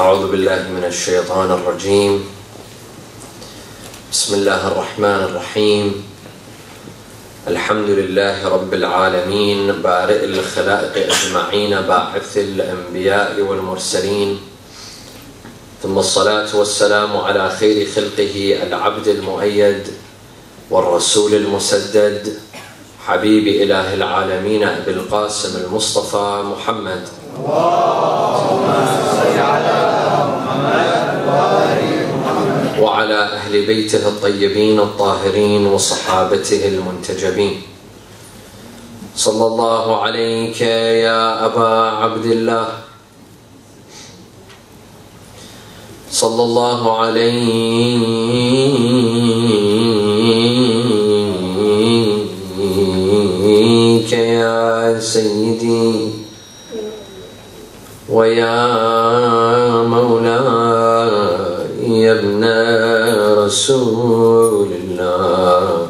أعوذ بالله من الشيطان الرجيم. بسم الله الرحمن الرحيم. الحمد لله رب العالمين، بارئ الخلائق أجمعين، باعث الأنبياء والمرسلين، ثم الصلاة والسلام على خير خلقه العبد المؤيد والرسول المسدد، حبيب إله العالمين أبي القاسم المصطفى محمد. اللهم صل على محمد وعلى أهل بيته الطيبين الطاهرين وصحابته المنتجبين. صلى الله عليك يا أبا عبد الله، صلى الله عليك يا سيدي ويا مولاي يا ابن رسول الله،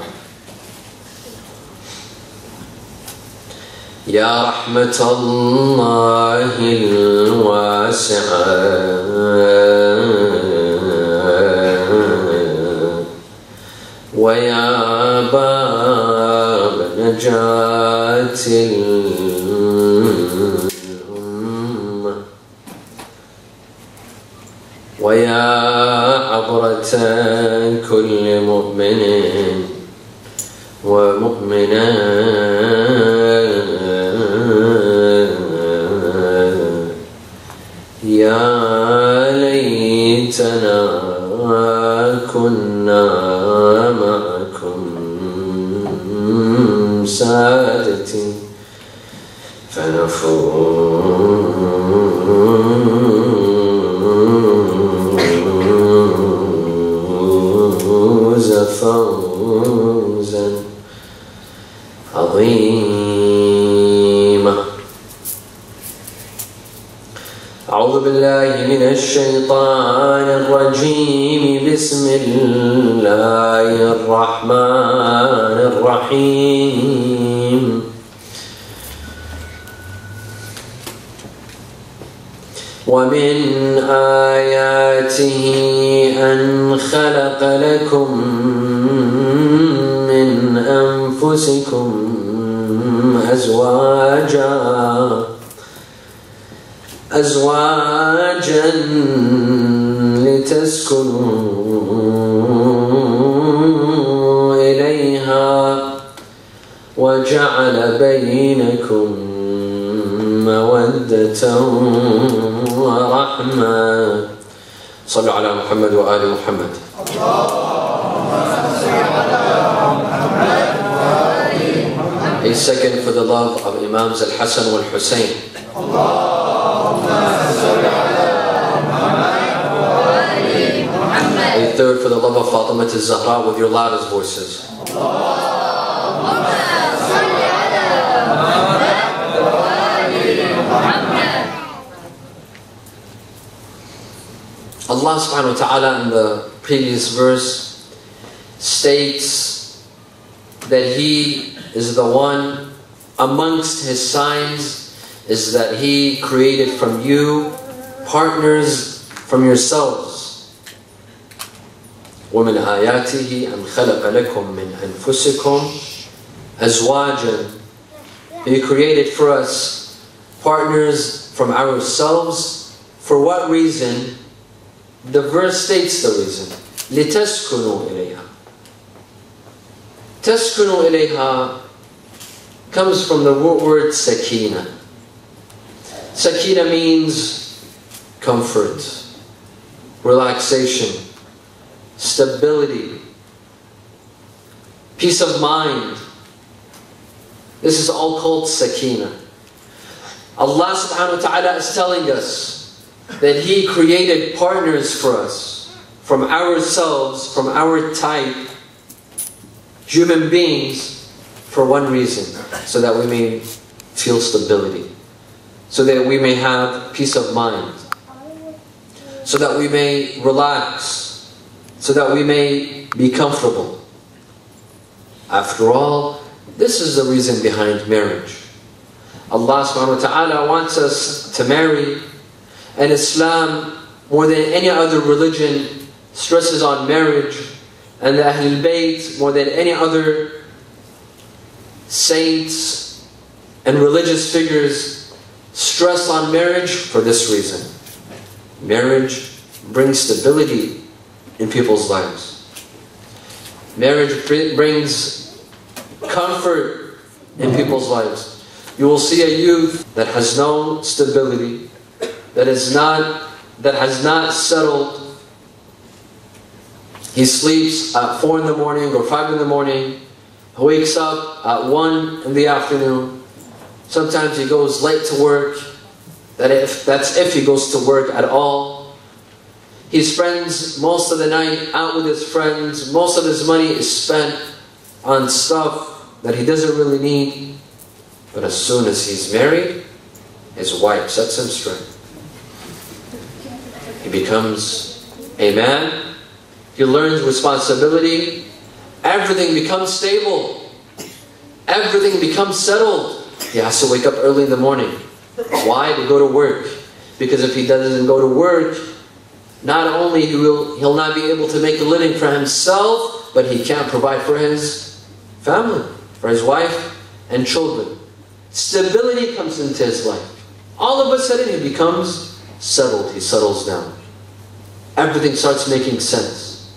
يا رحمة الله الواسعة ويا باب نجاة الأمة ويا عبرة كل مؤمن ومؤمنة، يا ليتنا كنا معكم سادتي فنفوز فوزا عظيما. أعوذ بالله من الشيطان الرجيم. بسم الله الرحمن الرحيم. ومن آياته أن خلق لكم من أنفسكم أزواجا لتسكنوا إليها وجعل بينكم مودة ورحمة. صلوا على محمد وآل محمد. A second for the love of Imams Al-Hassan wal-Hussein. A third for the love of Fatima al-Zahra with your loudest voices. Allah subhanahu wa ta'ala in the previous verse states that He is the one amongst His signs is that He created from you partners from yourselves. وَمِنْ آيَاتِهِ أَنْ خَلَقَ لَكُم مِّنْ أَنفُسِكُمْ أَزْوَاجًا. He created for us partners from ourselves. For what reason? The verse states the reason. لِتَسْكُنُوا إِلَيْهَا. تَسْكُنُوا إِلَيْهَا comes from the word sakina. Sakina means comfort, relaxation, stability, peace of mind. This is all called sakina. Allah subhanahu wa ta'ala is telling us that He created partners for us from ourselves, from our type, human beings, for one reason, so that we may feel stability, so that we may have peace of mind, so that we may relax, so that we may be comfortable. After all, this is the reason behind marriage. Allah subhanahu wa ta'ala wants us to marry, and Islam more than any other religion, stresses on marriage, and the Ahlul Bayt, more than any other saints and religious figures, stress on marriage for this reason. Marriage brings stability in people's lives. Marriage brings comfort in people's lives. You will see a youth that has no stability, that has not settled. He sleeps at 4 in the morning or 5 in the morning. He wakes up at 1 in the afternoon. Sometimes he goes late to work. That's if he goes to work at all. He spends most of the night out with his friends. Most of his money is spent on stuff that he doesn't really need. But as soon as he's married, his wife sets him straight. He becomes a man. He learns responsibility. Everything becomes stable. Everything becomes settled. He has to wake up early in the morning. Why? To go to work. Because if he doesn't go to work, not only he'll not be able to make a living for himself, but he can't provide for his family, for his wife and children. Stability comes into his life. All of a sudden he becomes settled. He settles down. Everything starts making sense.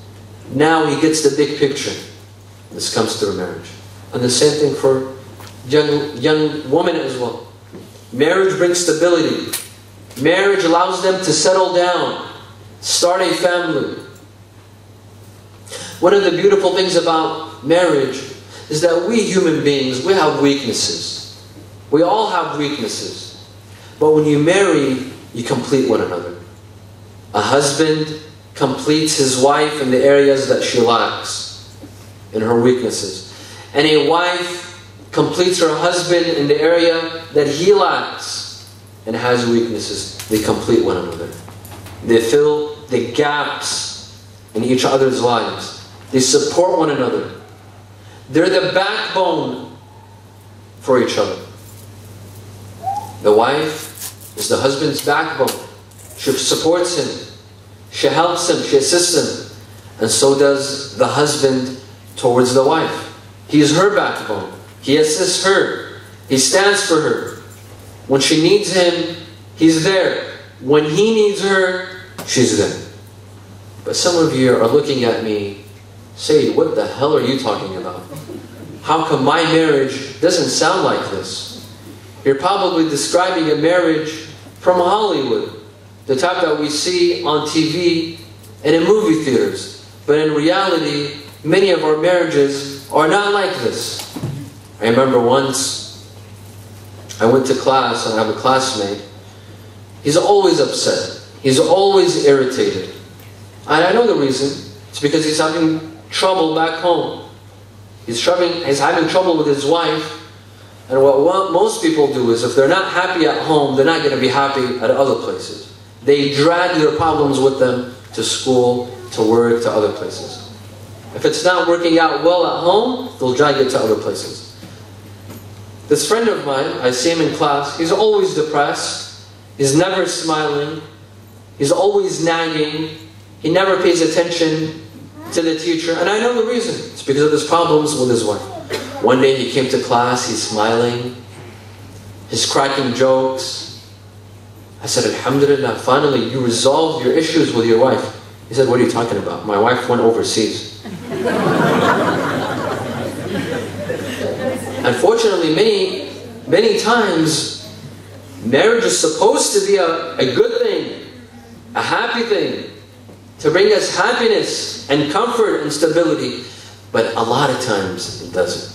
Now he gets the big picture. This comes through marriage. And the same thing for young women as well. Marriage brings stability. Marriage allows them to settle down, start a family. One of the beautiful things about marriage is that we human beings, we have weaknesses. We all have weaknesses. But when you marry, you complete one another. A husband completes his wife in the areas that she lacks, in her weaknesses. And a wife completes her husband in the area that he lacks and has weaknesses. They complete one another. They fill the gaps in each other's lives. They support one another. They're the backbone for each other. The wife is the husband's backbone. She supports him. She helps him. She assists him. And so does the husband towards the wife. He is her backbone. He assists her. He stands for her. When she needs him, he's there. When he needs her, she's there. But some of you are looking at me, say, what the hell are you talking about? How come my marriage doesn't sound like this? You're probably describing a marriage from Hollywood, the type that we see on TV and in movie theaters. But in reality, many of our marriages are not like this. I remember once I went to class and I have a classmate. He's always upset. He's always irritated. And I know the reason. It's because he's having trouble back home. He's having trouble with his wife. And what most people do is if they're not happy at home, they're not going to be happy at other places. They drag their problems with them to school, to work, to other places. If it's not working out well at home, they'll drag it to other places. This friend of mine, I see him in class, he's always depressed. He's never smiling. He's always nagging. He never pays attention to the teacher. And I know the reason. It's because of his problems with his wife. One day he came to class, he's smiling. He's cracking jokes. I said, Alhamdulillah, finally you resolved your issues with your wife. He said, what are you talking about? My wife went overseas. Unfortunately, many times, marriage is supposed to be a good thing, a happy thing, to bring us happiness and comfort and stability. But a lot of times, it doesn't.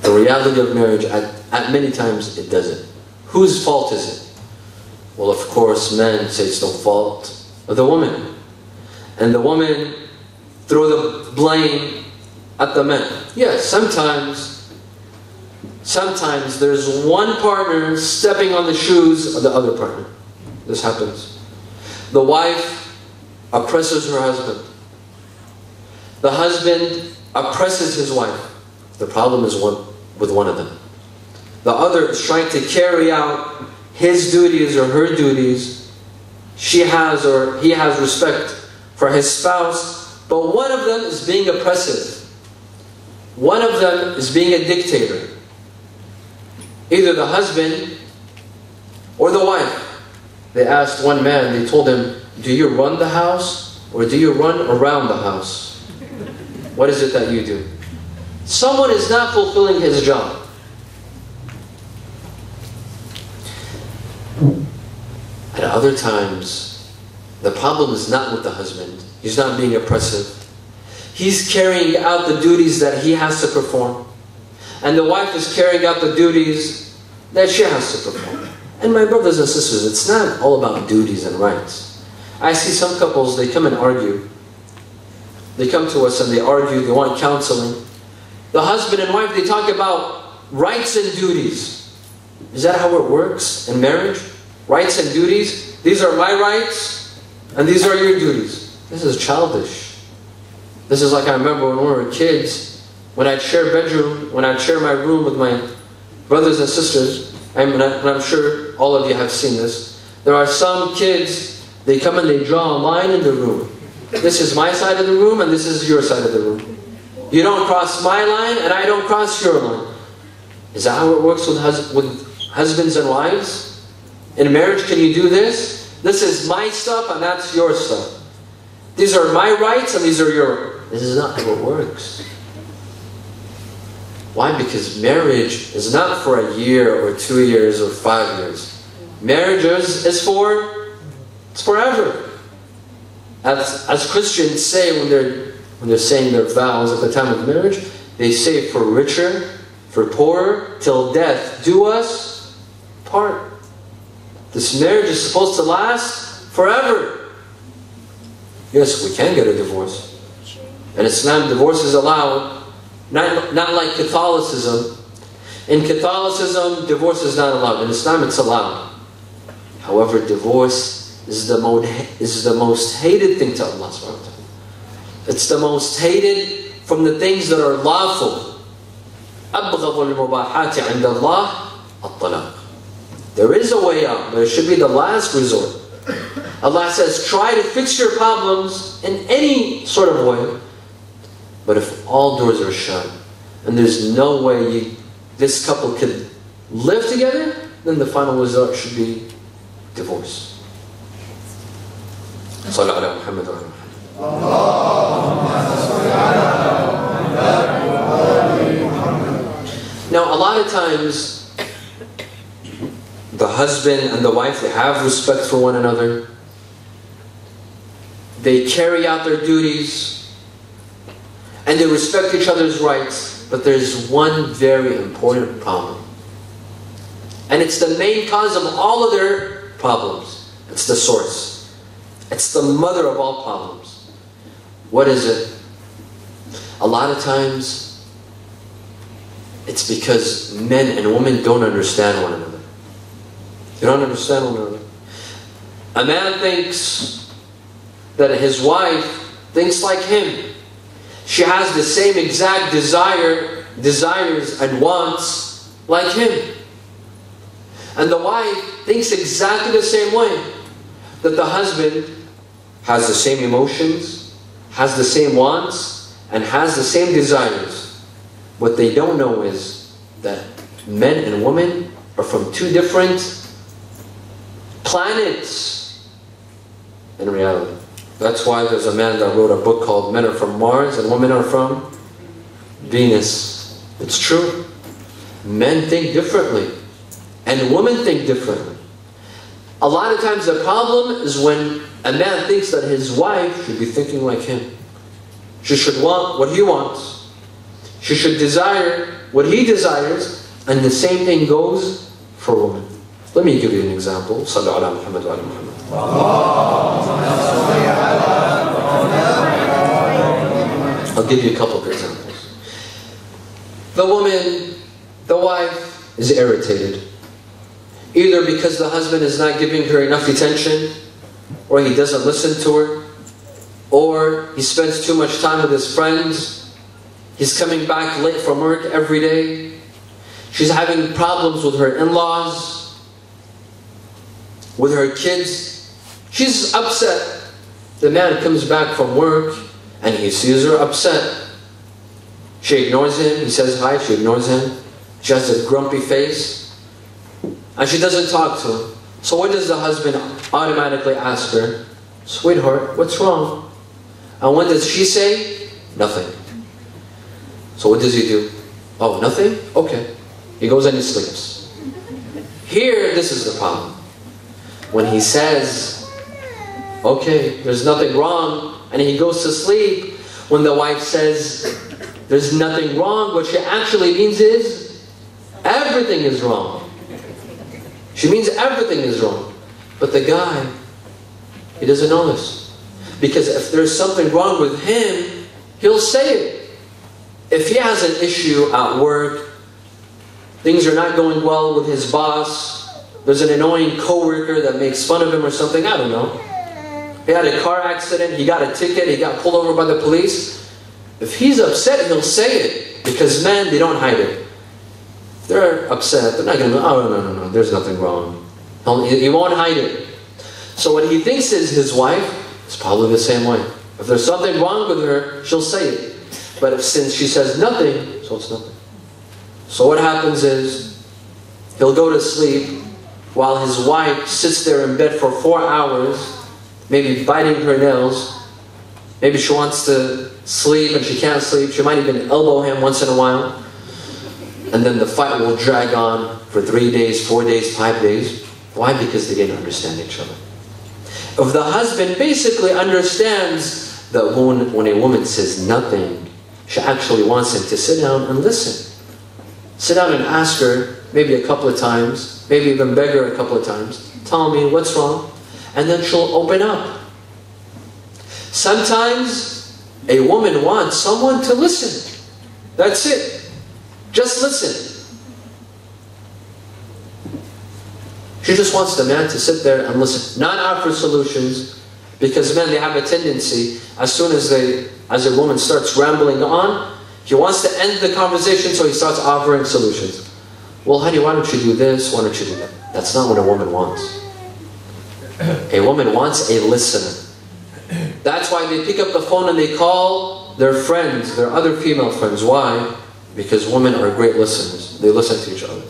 The reality of marriage, at many times, it doesn't. Whose fault is it? Well, of course, men say it's the fault of the woman. And the woman throw the blame at the men. Yes, sometimes there's one partner stepping on the shoes of the other partner. This happens. The wife oppresses her husband. The husband oppresses his wife. The problem is with one of them. The other is trying to carry out his duties or her duties she has or he has respect for his spouse, but one of them is being oppressive. One of them is being a dictator. Either the husband or the wife. They asked one man, they told him, do you run the house or do you run around the house? What is it that you do? Someone is not fulfilling his job. At other times, the problem is not with the husband. He's not being oppressive. He's carrying out the duties that he has to perform. And the wife is carrying out the duties that she has to perform. And my brothers and sisters, it's not all about duties and rights. I see some couples, they come and argue. They come to us and they argue, they want counseling. The husband and wife, they talk about rights and duties. Is that how it works in marriage? Rights and duties? These are my rights and these are your duties. This is childish. This is like I remember when we were kids, when I'd share bedroom, when I'd share my room with my brothers and sisters, and I'm sure all of you have seen this. There are some kids, they come and they draw a line in the room. This is my side of the room and this is your side of the room. You don't cross my line and I don't cross your line. Is that how it works with husbands and wives? In marriage, can you do this? This is my stuff and that's your stuff. These are my rights and these are your. This is not how it works. Why? Because marriage is not for a year or 2 years or 5 years. Marriage is it's forever. As Christians say when they're saying their vows at the time of marriage, they say for richer, for poorer, till death do us part. This marriage is supposed to last forever. Yes, we can get a divorce. In Islam, divorce is allowed. Not like Catholicism. In Catholicism, divorce is not allowed. In Islam, it's allowed. However, divorce is the most hated thing to Allah subhanahu wa ta'ala. It's the most hated from the things that are lawful. أَبْغَضُ الْمُبَاحَاتِ عِنْدَ اللَّهِ الطَّلَاقِ. There is a way out, but it should be the last resort. Allah says, try to fix your problems in any sort of way. But if all doors are shut, and there's no way this couple could live together, then the final result should be divorce. صلى على محمد وعلى محمد. Now, a lot of times, the husband and the wife, they have respect for one another. They carry out their duties. And they respect each other's rights. But there's one very important problem. And it's the main cause of all of their problems. It's the source. It's the mother of all problems. What is it? A lot of times, it's because men and women don't understand one another. They don't understand one another. A man thinks that his wife thinks like him. She has the same exact desires and wants like him. And the wife thinks exactly the same way. That the husband has the same emotions, has the same wants, and has the same desires. What they don't know is that men and women are from two different planets in reality. That's why there's a man that wrote a book called Men Are From Mars and Women Are From Venus. It's true. Men think differently. And women think differently. A lot of times the problem is when a man thinks that his wife should be thinking like him. She should want what he wants. She should desire what he desires. And the same thing goes for women. Let me give you an example. Sallu ala Muhammad wa ala Muhammad. I'll give you a couple of examples. The woman, the wife, is irritated. Either because the husband is not giving her enough attention, or he doesn't listen to her, or he spends too much time with his friends, he's coming back late from work every day, she's having problems with her in-laws, with her kids, She's upset. The man comes back from work and he sees her upset. She ignores him. He says hi. She ignores him. She has a grumpy face. And she doesn't talk to him. So what does the husband automatically ask her? Sweetheart, what's wrong? And what does she say? Nothing. So what does he do? Oh, nothing? Okay. He goes and he sleeps. Here, this is the problem. When he says, okay, there's nothing wrong, and he goes to sleep, when the wife says, there's nothing wrong, what she actually means is, everything is wrong. She means everything is wrong. But the guy, he doesn't know this. Because if there's something wrong with him, he'll say it. If he has an issue at work, things are not going well with his boss, there's an annoying coworker that makes fun of him or something, I don't know. He had a car accident, he got a ticket, he got pulled over by the police. If he's upset, he'll say it. Because men, they don't hide it. If they're upset, they're not going to, oh, no, there's nothing wrong. He won't hide it. So what he thinks is his wife is probably the same way. If there's something wrong with her, she'll say it. But since she says nothing, so it's nothing. So what happens is, he'll go to sleep while his wife sits there in bed for 4 hours, maybe biting her nails. Maybe she wants to sleep and she can't sleep. She might even elbow him once in a while. And then the fight will drag on for 3 days, 4 days, 5 days. Why? Because they didn't understand each other. If the husband basically understands that when a woman says nothing, she actually wants him to sit down and listen. Sit down and ask her, maybe a couple of times, maybe even beg her a couple of times, tell me what's wrong, and then she'll open up. Sometimes a woman wants someone to listen. That's it. Just listen. She just wants the man to sit there and listen. Not offer solutions, because men, they have a tendency, as soon as a woman starts rambling on, he wants to end the conversation, so he starts offering solutions. Well, honey, why don't you do this? Why don't you do that? That's not what a woman wants. A woman wants a listener. That's why they pick up the phone and they call their friends, their other female friends. Why? Because women are great listeners. They listen to each other.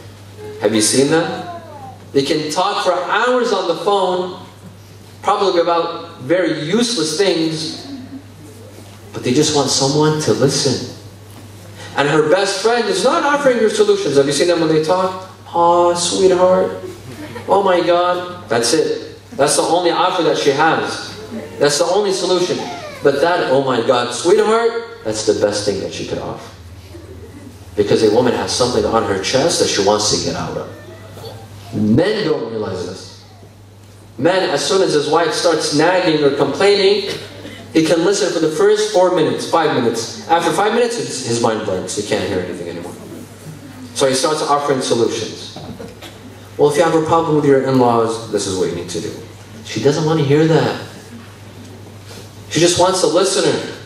Have you seen that? They can talk for hours on the phone, probably about very useless things, but they just want someone to listen. And her best friend is not offering her solutions. Have you seen them when they talk? Oh, sweetheart. Oh my God. That's it. That's the only offer that she has. That's the only solution. But that, oh my God, sweetheart, that's the best thing that she could offer. Because a woman has something on her chest that she wants to get out of. Men don't realize this. Men, as soon as his wife starts nagging or complaining, he can listen for the first 4 minutes, 5 minutes. After 5 minutes, his mind blanks. He can't hear anything anymore. So he starts offering solutions. Well, if you have a problem with your in-laws, this is what you need to do. She doesn't want to hear that. She just wants a listener.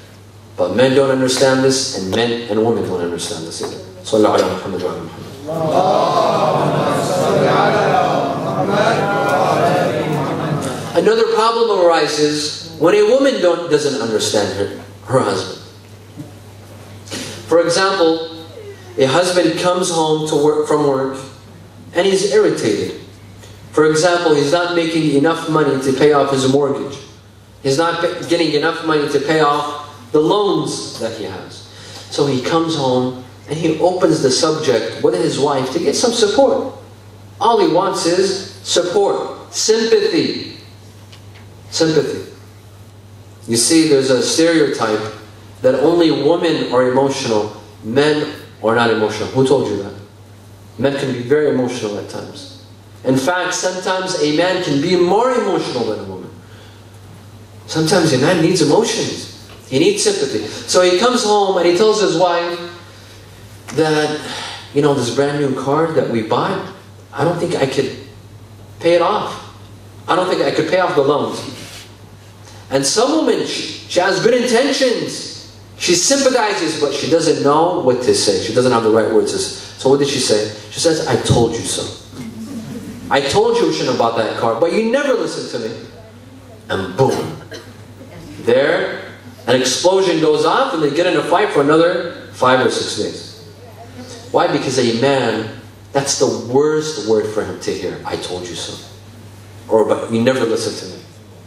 But men don't understand this, and men and women don't understand this either. Sallallahu ala Muhammad wa ala Muhammad. Another problem arises when a woman doesn't understand her husband. For example, a husband comes home from work and he's irritated. For example, he's not making enough money to pay off his mortgage. He's not getting enough money to pay off the loans that he has. So he comes home and he opens the subject with his wife to get some support. All he wants is support, sympathy. Sympathy. You see, there's a stereotype that only women are emotional, men are not emotional. Who told you that? Men can be very emotional at times. In fact, sometimes a man can be more emotional than a woman. Sometimes a man needs emotions. He needs sympathy. So he comes home and he tells his wife that, you know, this brand new car that we bought, I don't think I could pay it off. I don't think I could pay off the loans. And some women, she has good intentions. She sympathizes, but she doesn't know what to say. She doesn't have the right words to say. So what did she say? She says, I told you so. I told you we shouldn't have bought that car, but you never listened to me. and boom. There, an explosion goes off and they get in a fight for another 5 or 6 days. Why? Because a man, that's the worst word for him to hear. I told you so. Or, but you never listen to me.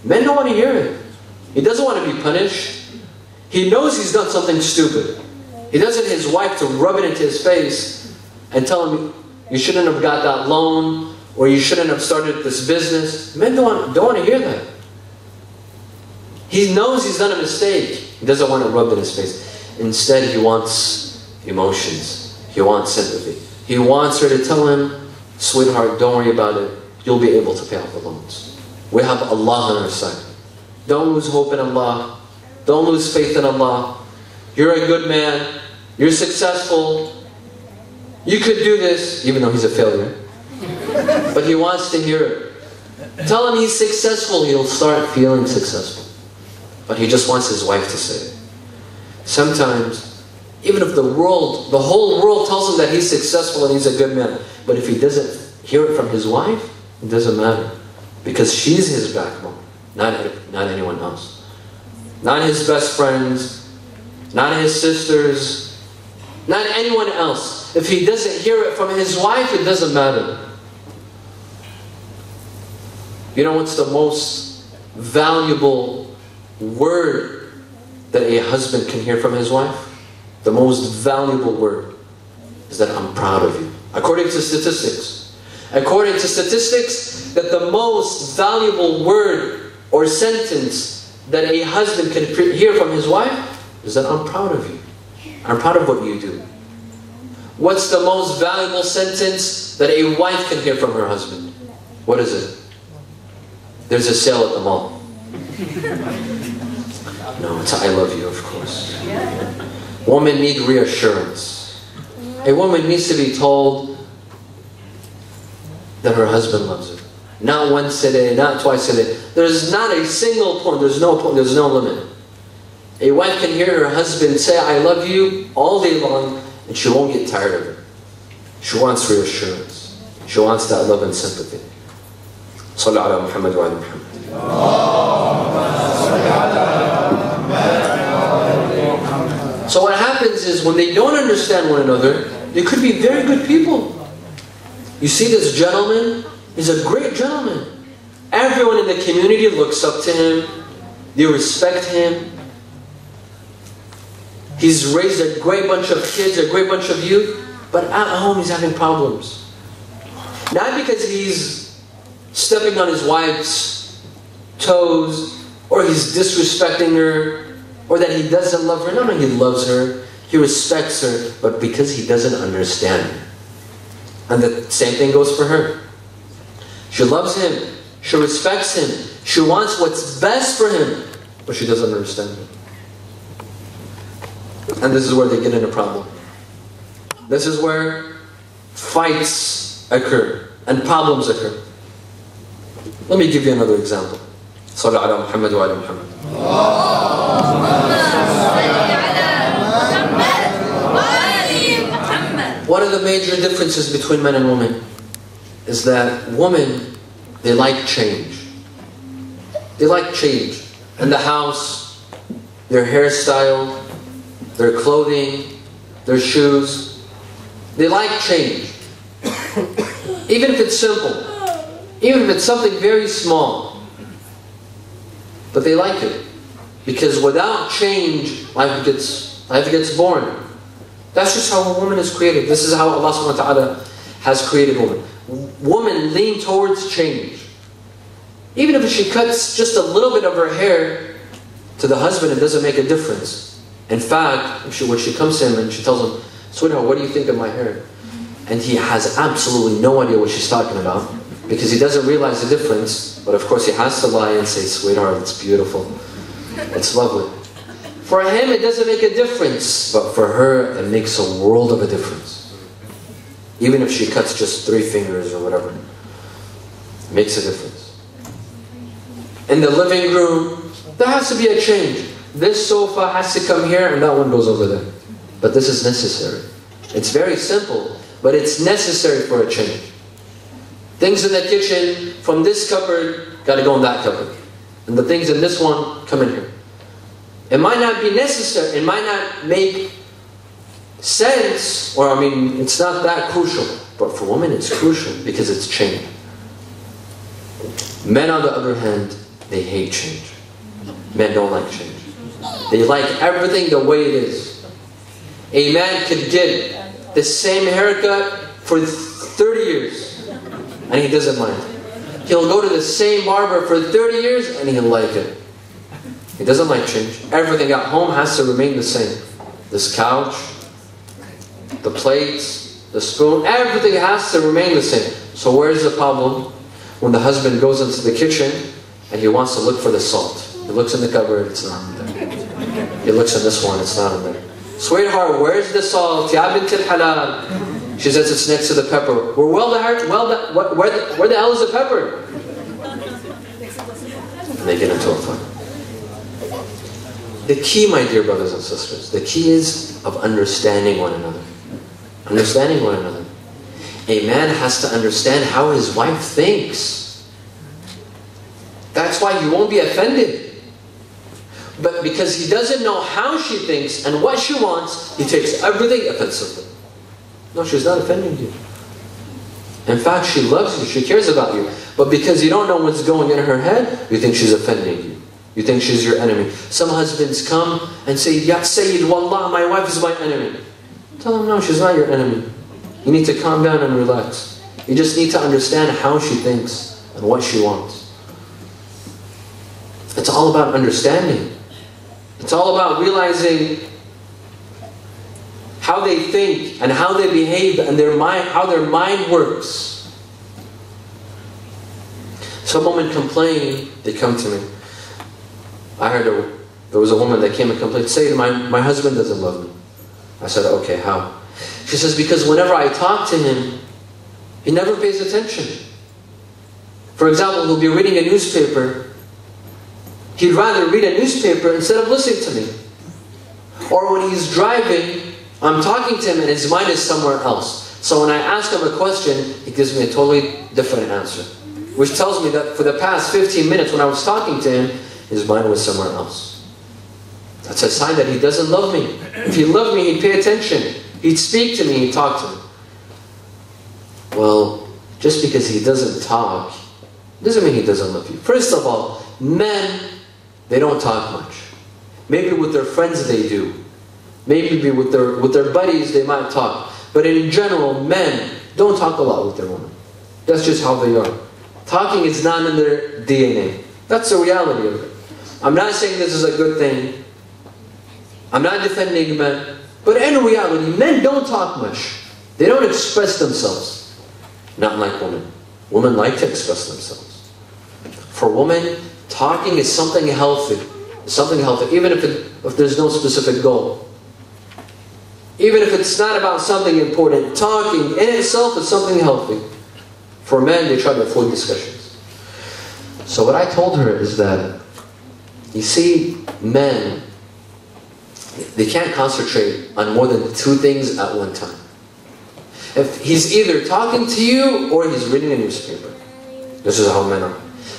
Men don't want to hear it. He doesn't want to be punished. He knows he's done something stupid. He doesn't want his wife to rub it into his face and tell him, you shouldn't have got that loan, or you shouldn't have started this business. Men don't want to hear that. He knows he's done a mistake. He doesn't want it rubbed in his face. Instead, he wants emotions. He wants sympathy. He wants her to tell him, sweetheart, don't worry about it. You'll be able to pay off the loans. We have Allah on our side. Don't lose hope in Allah. Don't lose faith in Allah. You're a good man. You're successful. You could do this, even though he's a failure. But he wants to hear it. Tell him he's successful. He'll start feeling successful. But he just wants his wife to say it. Sometimes, even if the whole world tells him that he's successful and he's a good man, but if he doesn't hear it from his wife, it doesn't matter. Because she's his backbone, not anyone else. Not his best friends, not his sisters, not anyone else. If he doesn't hear it from his wife, it doesn't matter. You know what's the most valuable word that a husband can hear from his wife? The most valuable word is that I'm proud of you. According to statistics. According to statistics, that the most valuable word or sentence that a husband can hear from his wife is that I'm proud of you. I'm proud of what you do. What's the most valuable sentence that a wife can hear from her husband? What is it? There's a sale at the mall. No, it's I love you, of course. Women need reassurance. A woman needs to be told that her husband loves her. Not once a day, not twice a day. There's not a single point, there's no limit. A wife can hear her husband say, I love you all day long, and she won't get tired of it. She wants reassurance. She wants that love and sympathy. Sallu ala Muhammad wa ala Muhammad. So what happens is, when they don't understand one another, they could be very good people. You see this gentleman, he's a great gentleman. Everyone in the community looks up to him. They respect him. He's raised a great bunch of kids, a great bunch of youth, but at home he's having problems. Not because he's stepping on his wife's toes, or he's disrespecting her, or that he doesn't love her. No, he loves her, he respects her, but because he doesn't understand her. And the same thing goes for her. She loves him, she respects him, she wants what's best for him, but she doesn't understand him. And this is where they get in a problem. This is where fights occur and problems occur. Let me give you another example. Sallu ala Muhammad wa ala Muhammad. One of the major differences between men and women is that women, they like change. They like change. In the house, their hairstyle, their clothing, their shoes. They like change. Even if it's simple. Even if it's something very small. But they like it. Because without change, life gets boring. That's just how a woman is created. This is how Allah subhanahu wa ta'ala has created woman. Women lean towards change. Even if she cuts just a little bit of her hair to the husband, it doesn't make a difference. In fact, when she comes to him and she tells him, sweetheart, what do you think of my hair? And he has absolutely no idea what she's talking about, because he doesn't realize the difference. But of course he has to lie and say, sweetheart, it's beautiful. It's lovely. For him it doesn't make a difference, but for her it makes a world of a difference. Even if she cuts just 3 fingers or whatever, it makes a difference. In the living room, there has to be a change. This sofa has to come here and that one goes over there. But this is necessary. It's very simple, but it's necessary for a change. Things in the kitchen, from this cupboard, got to go in that cupboard. and the things in this one come in here. It might not be necessary, it might not make sense, or I mean, it's not that crucial. But for women, it's crucial because it's change. Men, on the other hand, they hate change. Men don't like change. They like everything the way it is. A man could get the same haircut for 30 years, and he doesn't mind. He'll go to the same barber for 30 years, and he'll like it. He doesn't like change. Everything at home has to remain the same. This couch, the plates, the spoon, everything has to remain the same. So where's the problem? When the husband goes into the kitchen and he wants to look for the salt. He looks in the cupboard, it's not in there. He looks in this one, it's not in there. Sweetheart, where's the salt? Ya bint al-halal. She says it's next to the pepper. Where the hell is the pepper? And they get into a fight. The key, my dear brothers and sisters, the key is of understanding one another. Understanding one another. A man has to understand how his wife thinks. That's why he won't be offended. But because he doesn't know how she thinks and what she wants, he takes everything offensively. No, she's not offending you. In fact, she loves you, she cares about you. But because you don't know what's going in her head, you think she's offending you. You think she's your enemy. Some husbands come and say, Ya Sayyid, Wallah, my wife is my enemy. Tell them, no, she's not your enemy. You need to calm down and relax. You just need to understand how she thinks and what she wants. It's all about understanding. It's all about realizing how they think and how they behave and how their mind works. Some women complain, they come to me. I heard there was a woman that came and complained, Sayyid, my husband doesn't love me. I said, okay, how? She says, because whenever I talk to him, he never pays attention. For example, he'll be reading a newspaper. He'd rather read a newspaper instead of listening to me. Or when he's driving, I'm talking to him and his mind is somewhere else. So when I ask him a question, he gives me a totally different answer. Which tells me that for the past 15 minutes when I was talking to him, his mind was somewhere else. That's a sign that he doesn't love me. If he loved me, he'd pay attention. He'd speak to me, he'd talk to me. Well, just because he doesn't talk, doesn't mean he doesn't love you. First of all, men, they don't talk much. Maybe with their friends they do. Maybe with their buddies they might talk. But in general, men don't talk a lot with their women. That's just how they are. Talking is not in their DNA. That's the reality of it. I'm not saying this is a good thing. I'm not defending men. But in reality, men don't talk much. They don't express themselves. Not like women. Women like to express themselves. For women, talking is something healthy. Something healthy, even if there's no specific goal. Even if it's not about something important, talking in itself is something healthy. For men, they try to avoid discussions. So what I told her is that, you see, men, they can't concentrate on more than 2 things at one time. If he's either talking to you or he's reading a newspaper. This is how men are.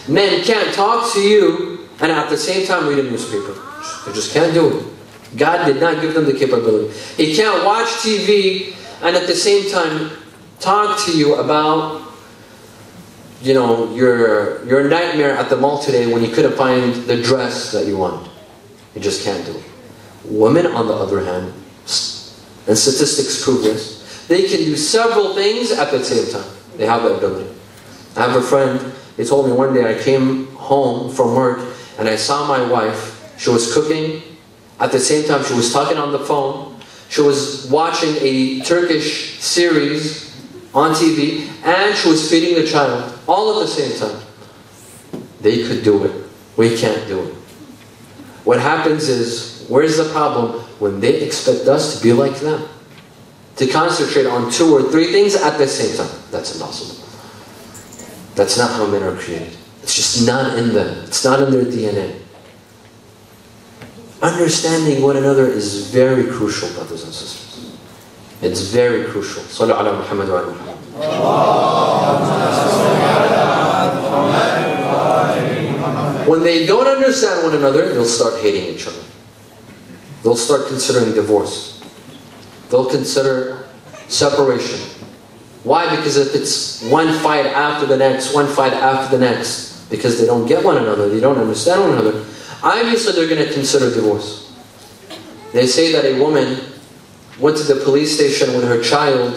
Men can't talk to you and at the same time read a newspaper. They just can't do it. God did not give them the capability. He can't watch TV and at the same time talk to you about, you know, your nightmare at the mall today when you couldn't find the dress that you wanted. You just can't do it. Women, on the other hand, and statistics prove this, they can do several things at the same time. They have that ability. I have a friend, he told me one day I came home from work and I saw my wife. She was cooking. At the same time, she was talking on the phone. She was watching a Turkish series on TV and she was feeding the child. All at the same time. They could do it. We can't do it. What happens is, where's the problem? When they expect us to be like them. To concentrate on 2 or 3 things at the same time. That's impossible. That's not how men are created. It's just not in them. It's not in their DNA. Understanding one another is very crucial, brothers and sisters. It's very crucial. Sallu ala Muhammad wa ala Muhammad. When they don't understand one another, they'll start hating each other. They'll start considering divorce. They'll consider separation. Why? Because if it's one fight after the next, one fight after the next, because they don't get one another, they don't understand one another, obviously they're going to consider divorce. They say that a woman went to the police station with her child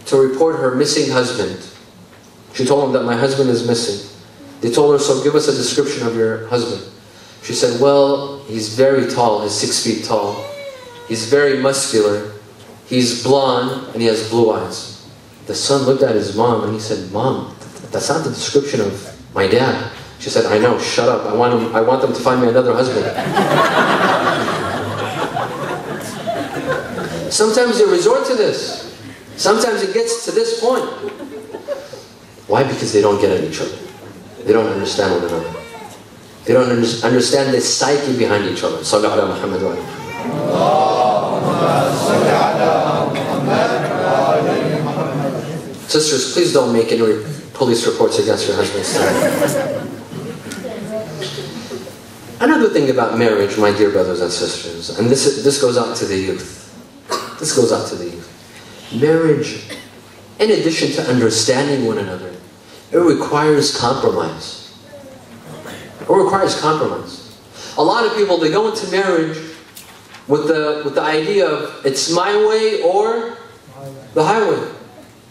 to report her missing husband. She told them that my husband is missing. They told her, so give us a description of your husband. She said, well, he's very tall, he's 6 feet tall. He's very muscular. He's blonde and he has blue eyes. The son looked at his mom and he said, Mom, that's not the description of my dad. She said, I know, shut up. I want them to find me another husband. Sometimes they resort to this. Sometimes it gets to this point. Why? Because they don't get at each other. They don't understand one another. They don't understand the psyche behind each other. Sallu ala Muhammad wa ala. Sisters, please don't make any police reports against your husbands. Another thing about marriage, my dear brothers and sisters, and this goes out to the youth. This goes out to the youth. Marriage, in addition to understanding one another, it requires compromise. It requires compromise. A lot of people, they go into marriage with the idea of it's my way or the highway.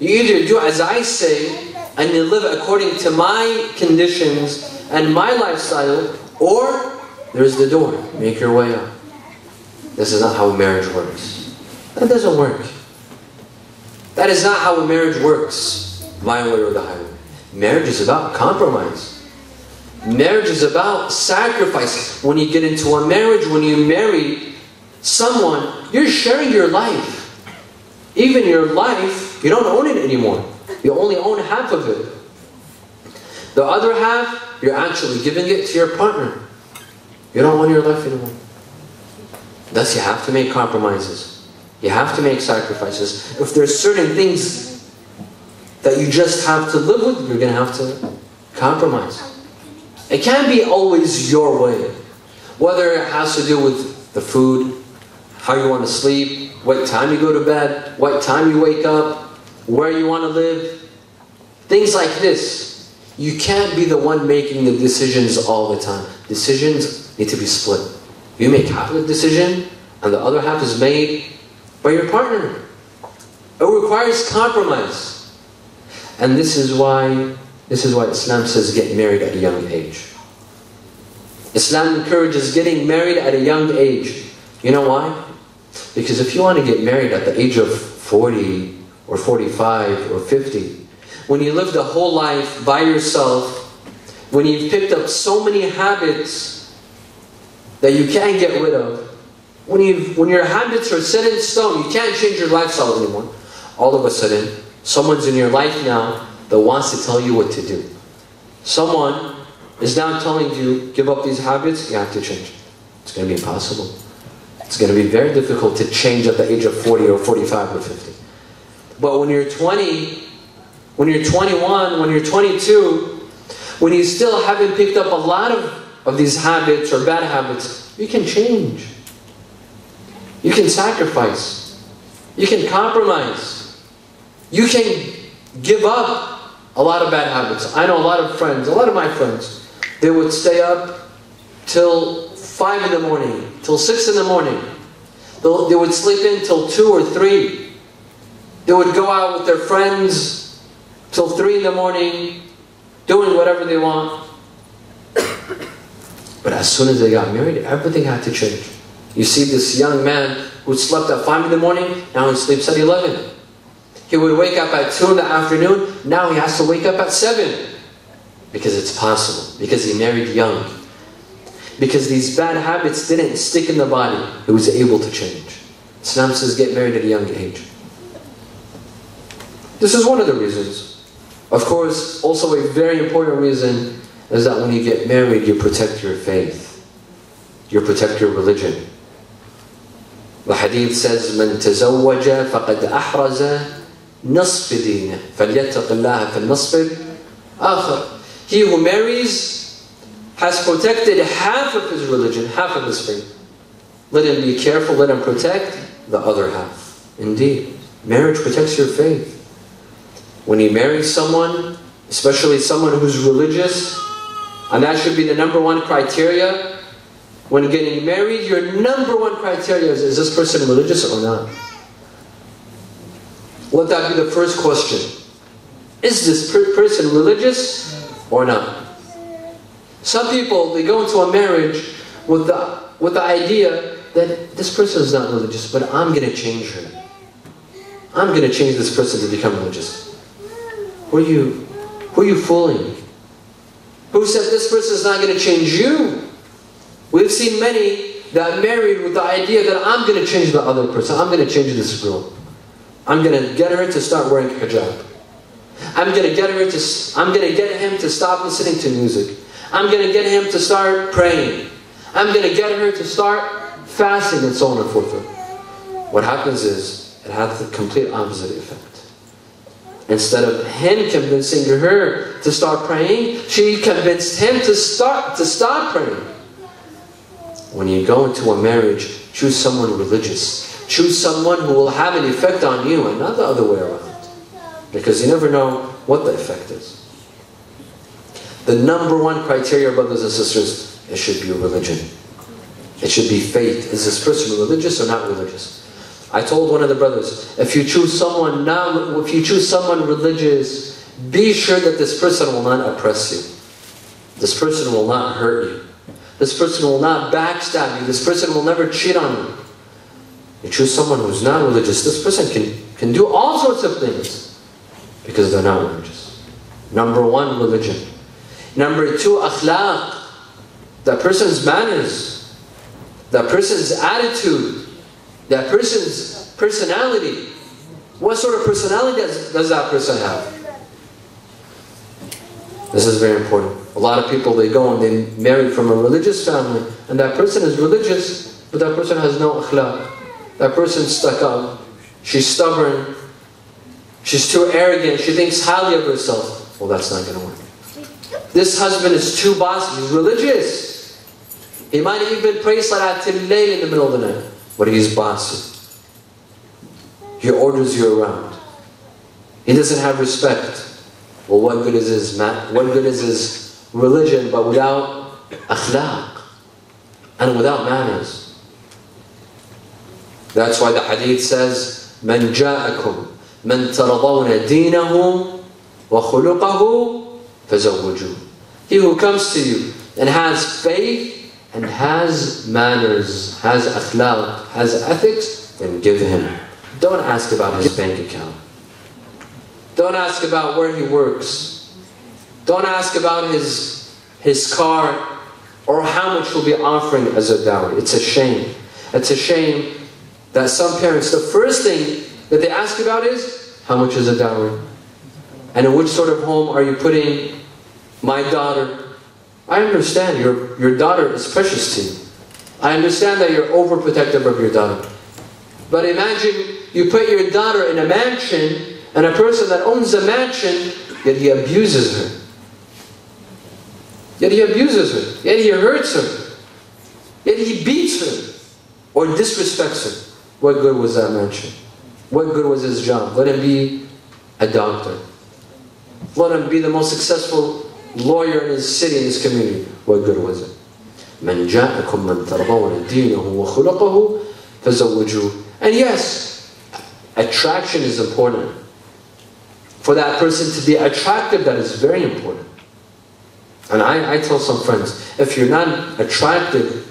You either do as I say and you live according to my conditions and my lifestyle, or there's the door. Make your way up. This is not how marriage works. That doesn't work. That is not how a marriage works. My way or the highway. Marriage is about compromise. Marriage is about sacrifice. When you get into a marriage, when you marry someone, you're sharing your life. Even your life, you don't own it anymore. You only own half of it. The other half, you're actually giving it to your partner. You don't own your life anymore. Thus, you have to make compromises. You have to make sacrifices. If there's certain things that you just have to live with, you're going to have to compromise. It can't be always your way. Whether it has to do with the food, how you want to sleep, what time you go to bed, what time you wake up, where you want to live. Things like this. You can't be the one making the decisions all the time. Decisions need to be split. You make half of the decision, and the other half is made by your partner. It requires compromise. And this is why Islam says get married at a young age. Islam encourages getting married at a young age. You know why? Because if you want to get married at the age of 40 or 45 or 50, when you lived a whole life by yourself, when you've picked up so many habits that you can't get rid of, when your habits are set in stone, you can't change your lifestyle anymore, all of a sudden, someone's in your life now that wants to tell you what to do. Someone is now telling you, give up these habits, you have to change. It's going to be impossible. It's going to be very difficult to change at the age of 40 or 45 or 50. But when you're 20, when you're 21, when you're 22, when you still haven't picked up a lot of these habits or bad habits, you can change. You can sacrifice. You can compromise. You can give up a lot of bad habits. I know a lot of friends, a lot of my friends, they would stay up till 5 in the morning, till 6 in the morning. They would sleep in till 2 or 3. They would go out with their friends till 3 in the morning, doing whatever they want. But as soon as they got married, everything had to change. You see this young man who slept at 5 in the morning, now he sleeps at 11. He would wake up at 2 in the afternoon, now he has to wake up at 7. Because it's possible. Because he married young. Because these bad habits didn't stick in the body. He was able to change. Islam says get married at a young age. This is one of the reasons. Of course, also a very important reason is that when you get married, you protect your faith. You protect your religion. The hadith says, من تزوج فقد أحرز نصف دينه فليتق الله في النصف الآخر. He who marries has protected half of his religion, half of his faith. Let him be careful, let him protect the other half. Indeed, marriage protects your faith. When you marry someone, especially someone who's religious, and that should be the number one criteria. When getting married, your number one criteria is this person religious or not? Let that be the first question. Is this person religious or not? Some people, they go into a marriage with the idea that this person is not religious, but I'm going to change her. I'm going to change this person to become religious. Who are you fooling? Who said this person is not going to change you? We've seen many that married with the idea that I'm going to change the other person. I'm going to change this girl. I'm going to get her to start wearing hijab. I'm going to get him to stop listening to music. I'm going to get him to start praying. I'm going to get her to start fasting, and so on and so forth. What happens is, it has the complete opposite effect. Instead of him convincing her to start praying, she convinced him to stop praying. When you go into a marriage, choose someone religious. Choose someone who will have an effect on you, and not the other way around. Because you never know what the effect is. The number one criteria, brothers and sisters, it should be religion. It should be faith. Is this person religious or not religious? I told one of the brothers, if you choose someone religious, be sure that this person will not oppress you. This person will not hurt you. This person will not backstab you. This person will never cheat on you. You choose someone who's not religious, this person can do all sorts of things because they're not religious. Number one, religion. Number two, akhlaq. That person's manners. That person's attitude. That person's personality. What sort of personality does that person have? This is very important. A lot of people, they go and they marry from a religious family, and that person is religious, but that person has no akhlaq. That person's stuck up. She's stubborn. She's too arrogant. She thinks highly of herself. Well, that's not going to work. This husband is too bossy. He's religious. He might even pray Salat al-Layl in the middle of the night, but he's bossy. He orders you around. He doesn't have respect. Well, what good is his religion, but without akhlaq and without manners? That's why the hadith says, "Man ja'akum man taradawna dinahu wa khuluqahu fazawwiju." He who comes to you and has faith and has manners, has akhlaq, has ethics, then give him. Don't ask about his bank account. Don't ask about where he works. Don't ask about his car or how much he'll be offering as a dowry. It's a shame. It's a shame that some parents, the first thing that they ask about is, how much is a dowry? And in which sort of home are you putting my daughter? I understand your daughter is precious to you. I understand that you're overprotective of your daughter. But imagine you put your daughter in a mansion, and a person that owns a mansion, yet he abuses her. Yet he abuses her. Yet he hurts her. Yet he beats her or disrespects her. What good was that mansion? What good was his job? Let him be a doctor. Let him be the most successful lawyer in his city, in his community. What good was it? مَنْ جَاءَكُمْ مَنْ تَرْضَوْنَ دِينَهُ وَخُلُقَهُ فَزَوِّجُوهُ. And yes, attraction is important. For that person to be attractive, that is very important. And I tell some friends, if you're not attracted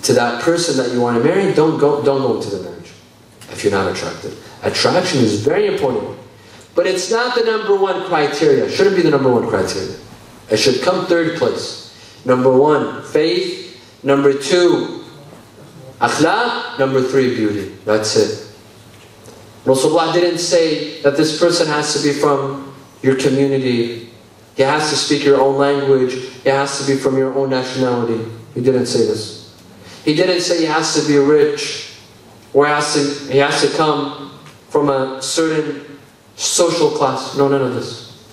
to that person that you want to marry, don't go into the marriage. If you're not attracted. Attraction is very important. But it's not the number one criteria. It shouldn't be the number one criteria. It should come third place. Number one, faith. Number two, akhlaq. Number three, beauty. That's it. Rasulullah didn't say that this person has to be from your community. He has to speak your own language. He has to be from your own nationality. He didn't say this. He didn't say he has to be rich, or he has to come from a certain social class. No, none of this.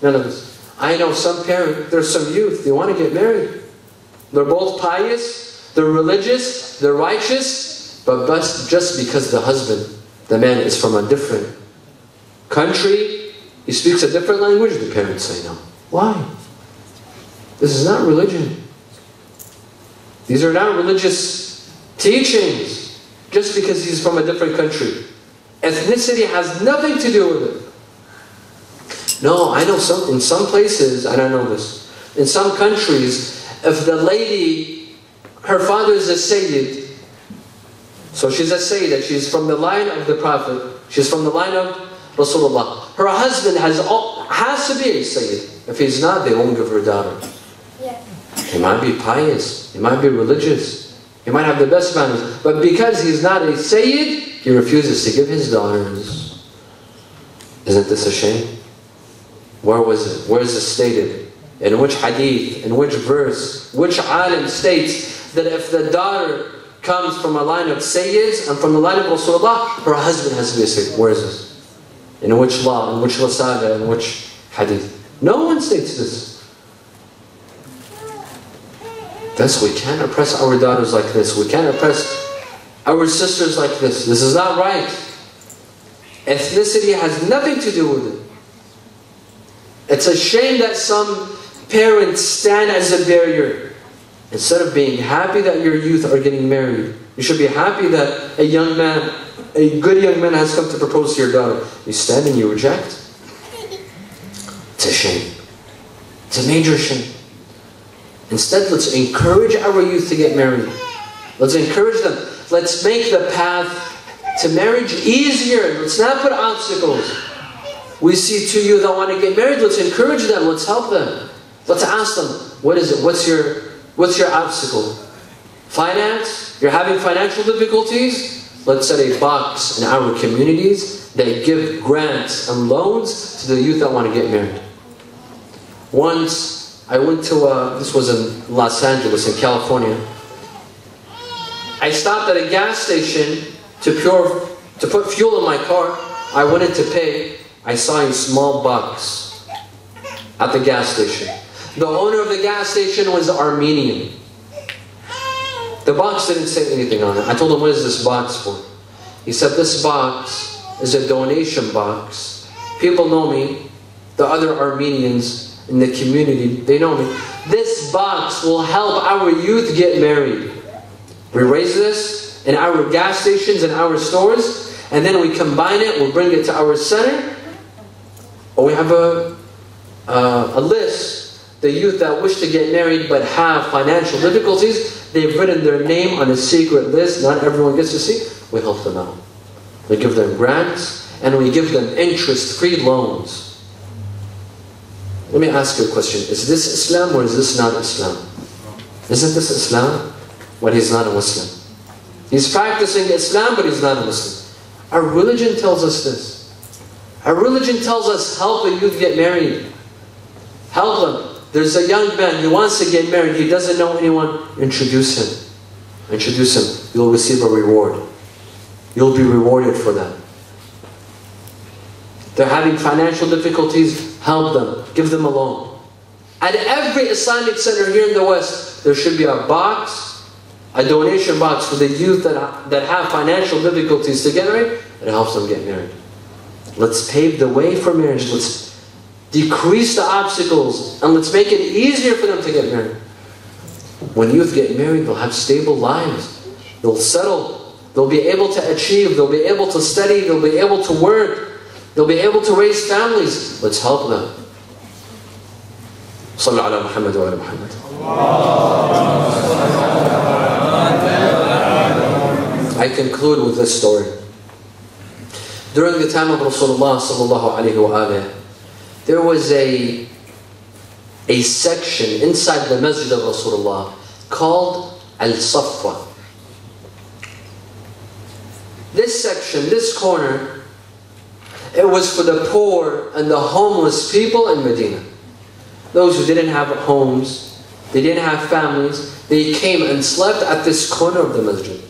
None of this. I know some parent, there's some youth, they want to get married. They're both pious, they're religious, they're righteous, but just because the husband, the man, is from a different country, he speaks a different language, the parents say no. Why? This is not religion. These are not religious teachings just because he's from a different country. Ethnicity has nothing to do with it. No, I know in some places, and I know this, in some countries, if the lady, her father is a Sayyid, so she's a Sayyidah, she's from the line of the Prophet, she's from the line of Rasulullah. Her husband has to be a Sayyid. If he's not, they won't give her a daughter. Yeah. He might be pious, he might be religious, he might have the best manners, but because he's not a Sayyid, he refuses to give his daughters. Isn't this a shame? Where was it? Where is it stated? In which hadith? In which verse? Which alim states that if the daughter comes from a line of Sayyids and from the line of Rasulullah, her husband has to be a Sayyid? Where is this? In which law? In which rasala? In which hadith? No one states this. Thus, we can't oppress our daughters like this. We can't oppress our sisters like this. This is not right. Ethnicity has nothing to do with it. It's a shame that some parents stand as a barrier. Instead of being happy that your youth are getting married, you should be happy that a young man, a good young man has come to propose to your daughter. You stand and you reject? It's a shame. It's a major shame. Instead, let's encourage our youth to get married. Let's encourage them. Let's make the path to marriage easier. Let's not put obstacles. We see two youth that want to get married. Let's encourage them. Let's help them. Let's ask them, what is it? What's your obstacle? Finance? You're having financial difficulties? Let's set a box in our communities that give grants and loans to the youth that want to get married. Once I went to, this was in Los Angeles, in California. I stopped at a gas station to put fuel in my car. I went in to pay. I saw a small box at the gas station. The owner of the gas station was Armenian. The box didn't say anything on it. I told him, what is this box for? He said, this box is a donation box. People know me. The other Armenians in the community, they know me. This box will help our youth get married. We raise this in our gas stations and our stores, and then we combine it, we'll bring it to our center, or we have a list, the youth that wish to get married but have financial difficulties, they've written their name on a secret list, not everyone gets to see, we help them out. We give them grants, and we give them interest-free loans. Let me ask you a question. Is this Islam or is this not Islam? Isn't this Islam? When he's not a Muslim. He's practicing Islam, but he's not a Muslim. Our religion tells us this. Our religion tells us, help the youth get married. Help them. There's a young man who wants to get married. He doesn't know anyone. Introduce him. Introduce him. You'll receive a reward. You'll be rewarded for that. They're having financial difficulties. Help them. Give them a loan. At every Islamic center here in the West, there should be a box, a donation box for the youth that have financial difficulties to get married. It helps them get married. Let's pave the way for marriage. Let's decrease the obstacles and let's make it easier for them to get married. When youth get married, they'll have stable lives. They'll settle. They'll be able to achieve. They'll be able to study. They'll be able to work. They'll be able to raise families. Let's help them. صلوا على محمد وعلى محمد. I conclude with this story. During the time of Rasulullah sallallahu alaihi wasallam, there was a section inside the masjid of Rasulullah called Al-Safwa. This section, this corner, it was for the poor and the homeless people in Medina. Those who didn't have homes, they didn't have families, they came and slept at this corner of the masjid,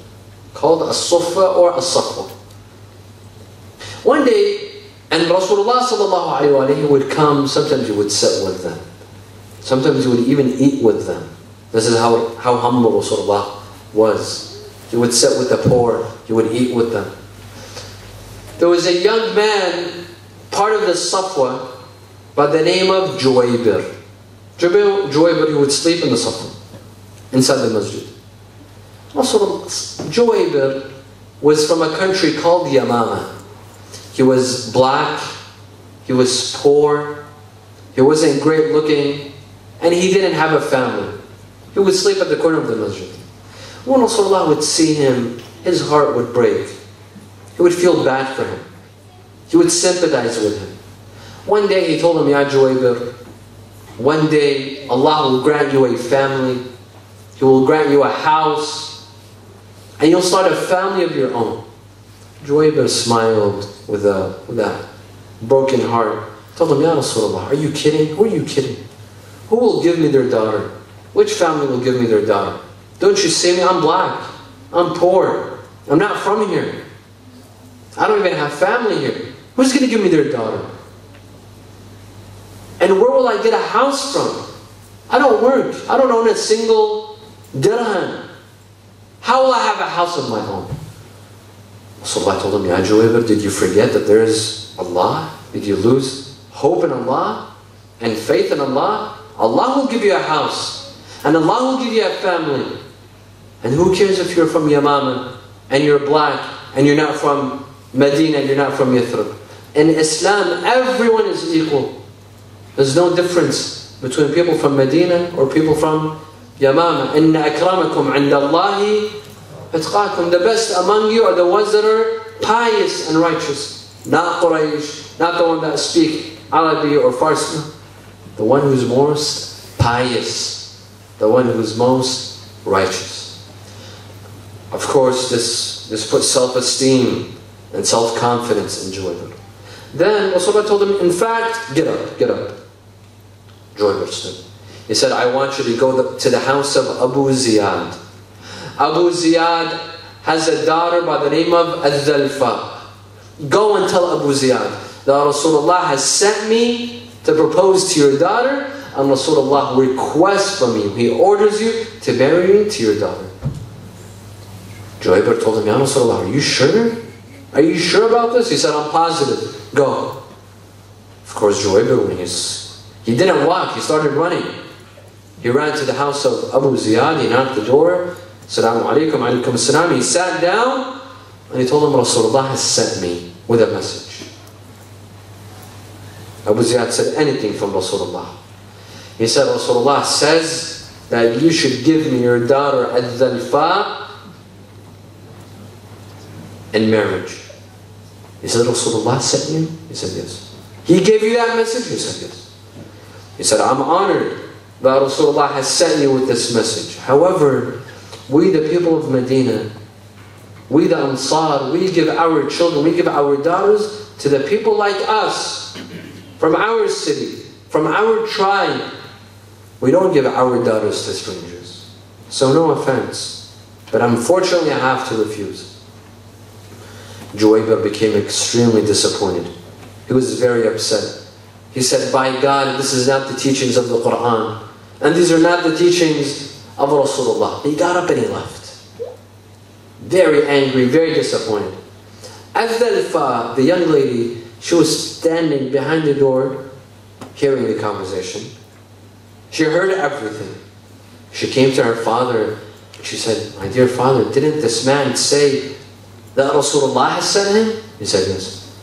called As-Suffa or As-Safwa. One day, an And Rasulullah sallallahu alayhi wa alayhi would come, sometimes he would sit with them. Sometimes he would even eat with them. This is how humble Rasulullah was. He would sit with the poor, he would eat with them. There was a young man, part of the Safwa, by the name of Juwaybir. Juwaybir, he would sleep in the Safwa, inside the masjid. Also, Juwaybir was from a country called Yamama. He was black, he was poor, he wasn't great looking, and he didn't have a family. He would sleep at the corner of the masjid. When Rasulullah would see him, his heart would break. He would feel bad for him. He would sympathize with him. One day he told him, Ya Juwaybir, one day Allah will grant you a family, He will grant you a house, and you'll start a family of your own. Juwaybir smiled with a broken heart. Told him, Ya Rasulullah, are you kidding? Who are you kidding? Who will give me their daughter? Which family will give me their daughter? Don't you see me? I'm black. I'm poor. I'm not from here. I don't even have family here. Who's going to give me their daughter? And where will I get a house from? I don't work. I don't own a single dirham. How will I have a house of my own? So I told him, Ya Juwaybir, did you forget that there is Allah? Did you lose hope in Allah and faith in Allah? Allah will give you a house, and Allah will give you a family. And who cares if you're from Yamama and you're black and you're not from Medina and you're not from Yathrib? In Islam, everyone is equal. There's no difference between people from Medina or people from Yamama. Inna akramakum indallahi atqakum. The best among you are the ones that are pious and righteous. Not Quraysh, not the one that speak Arabic or Farsi. The one who's most pious. The one who's most righteous. Of course, this puts self-esteem and self-confidence in Juwaybir. Then Rasulullah told him, in fact, get up. Juwaybir stood. He said, I want you to go to the house of Abu Ziyad. Abu Ziyad has a daughter by the name of Al-Dhalfa. Go and tell Abu Ziyad that Rasulullah has sent me to propose to your daughter, and Rasulullah requests from you, he orders you to marry you to your daughter. Juwaybir told him, Ya Rasulullah, are you sure? Are you sure about this? He said, I'm positive. Go. Of course, Juwaybir, when he didn't walk, he started running. He ran to the house of Abu Ziyad, he knocked the door. Assalamu alaikum, alaikum assalam. He sat down and he told him, Rasulullah has sent me with a message. Abu Ziyad said, anything from Rasulullah. He said, Rasulullah says that you should give me your daughter Al-Dhalfa in marriage. He said, Rasulullah sent you? He said, yes. He gave you that message? He said, yes. He said, I'm honored that Rasulullah has sent you with this message. However, we the people of Medina, we the Ansar, we give our children, we give our daughters to the people like us, from our city, from our tribe. We don't give our daughters to strangers. So no offense, but unfortunately I have to refuse. Juwaybir became extremely disappointed. He was very upset. He said, by God, this is not the teachings of the Quran. And these are not the teachings of Rasulullah. He got up and he left. Very angry, very disappointed. Al-Dhalfa, the young lady, she was standing behind the door, hearing the conversation. She heard everything. She came to her father, and she said, my dear father, didn't this man say that Rasulullah has sent him? He said, yes.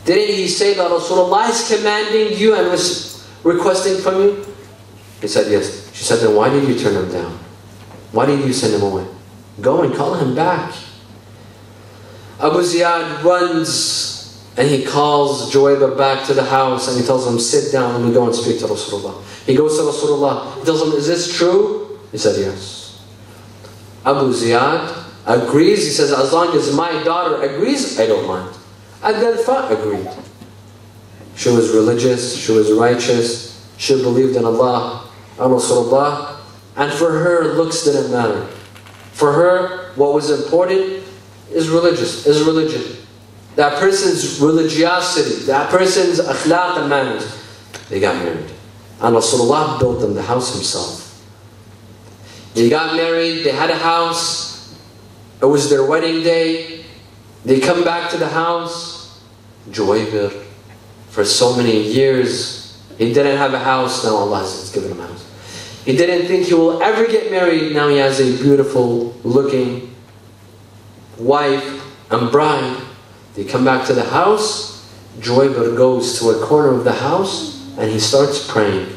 Didn't he say that Rasulullah is commanding you and was requesting from you? He said, yes. She said, then why did you turn him down? Why did you send him away? Go and call him back. Abu Ziyad runs and he calls Juwaybir back to the house and he tells him, sit down, let me go and speak to Rasulullah. He goes to Rasulullah. He tells him, is this true? He said, yes. Abu Ziyad agrees. He says, as long as my daughter agrees, I don't mind. Al-Dhalfa agreed. She was religious, she was righteous, she believed in Allah and Rasulullah, and for her, looks didn't matter. For her, what was important is religion. that person's religiosity, that person's akhlaq and manners. They got married. And Rasulullah built them the house himself. They got married, they had a house. It was their wedding day. They come back to the house. Juwaybir, for so many years, he didn't have a house. Now Allah has given him a house. He didn't think he will ever get married. Now he has a beautiful looking wife and bride. They come back to the house. Juwaybir goes to a corner of the house and he starts praying.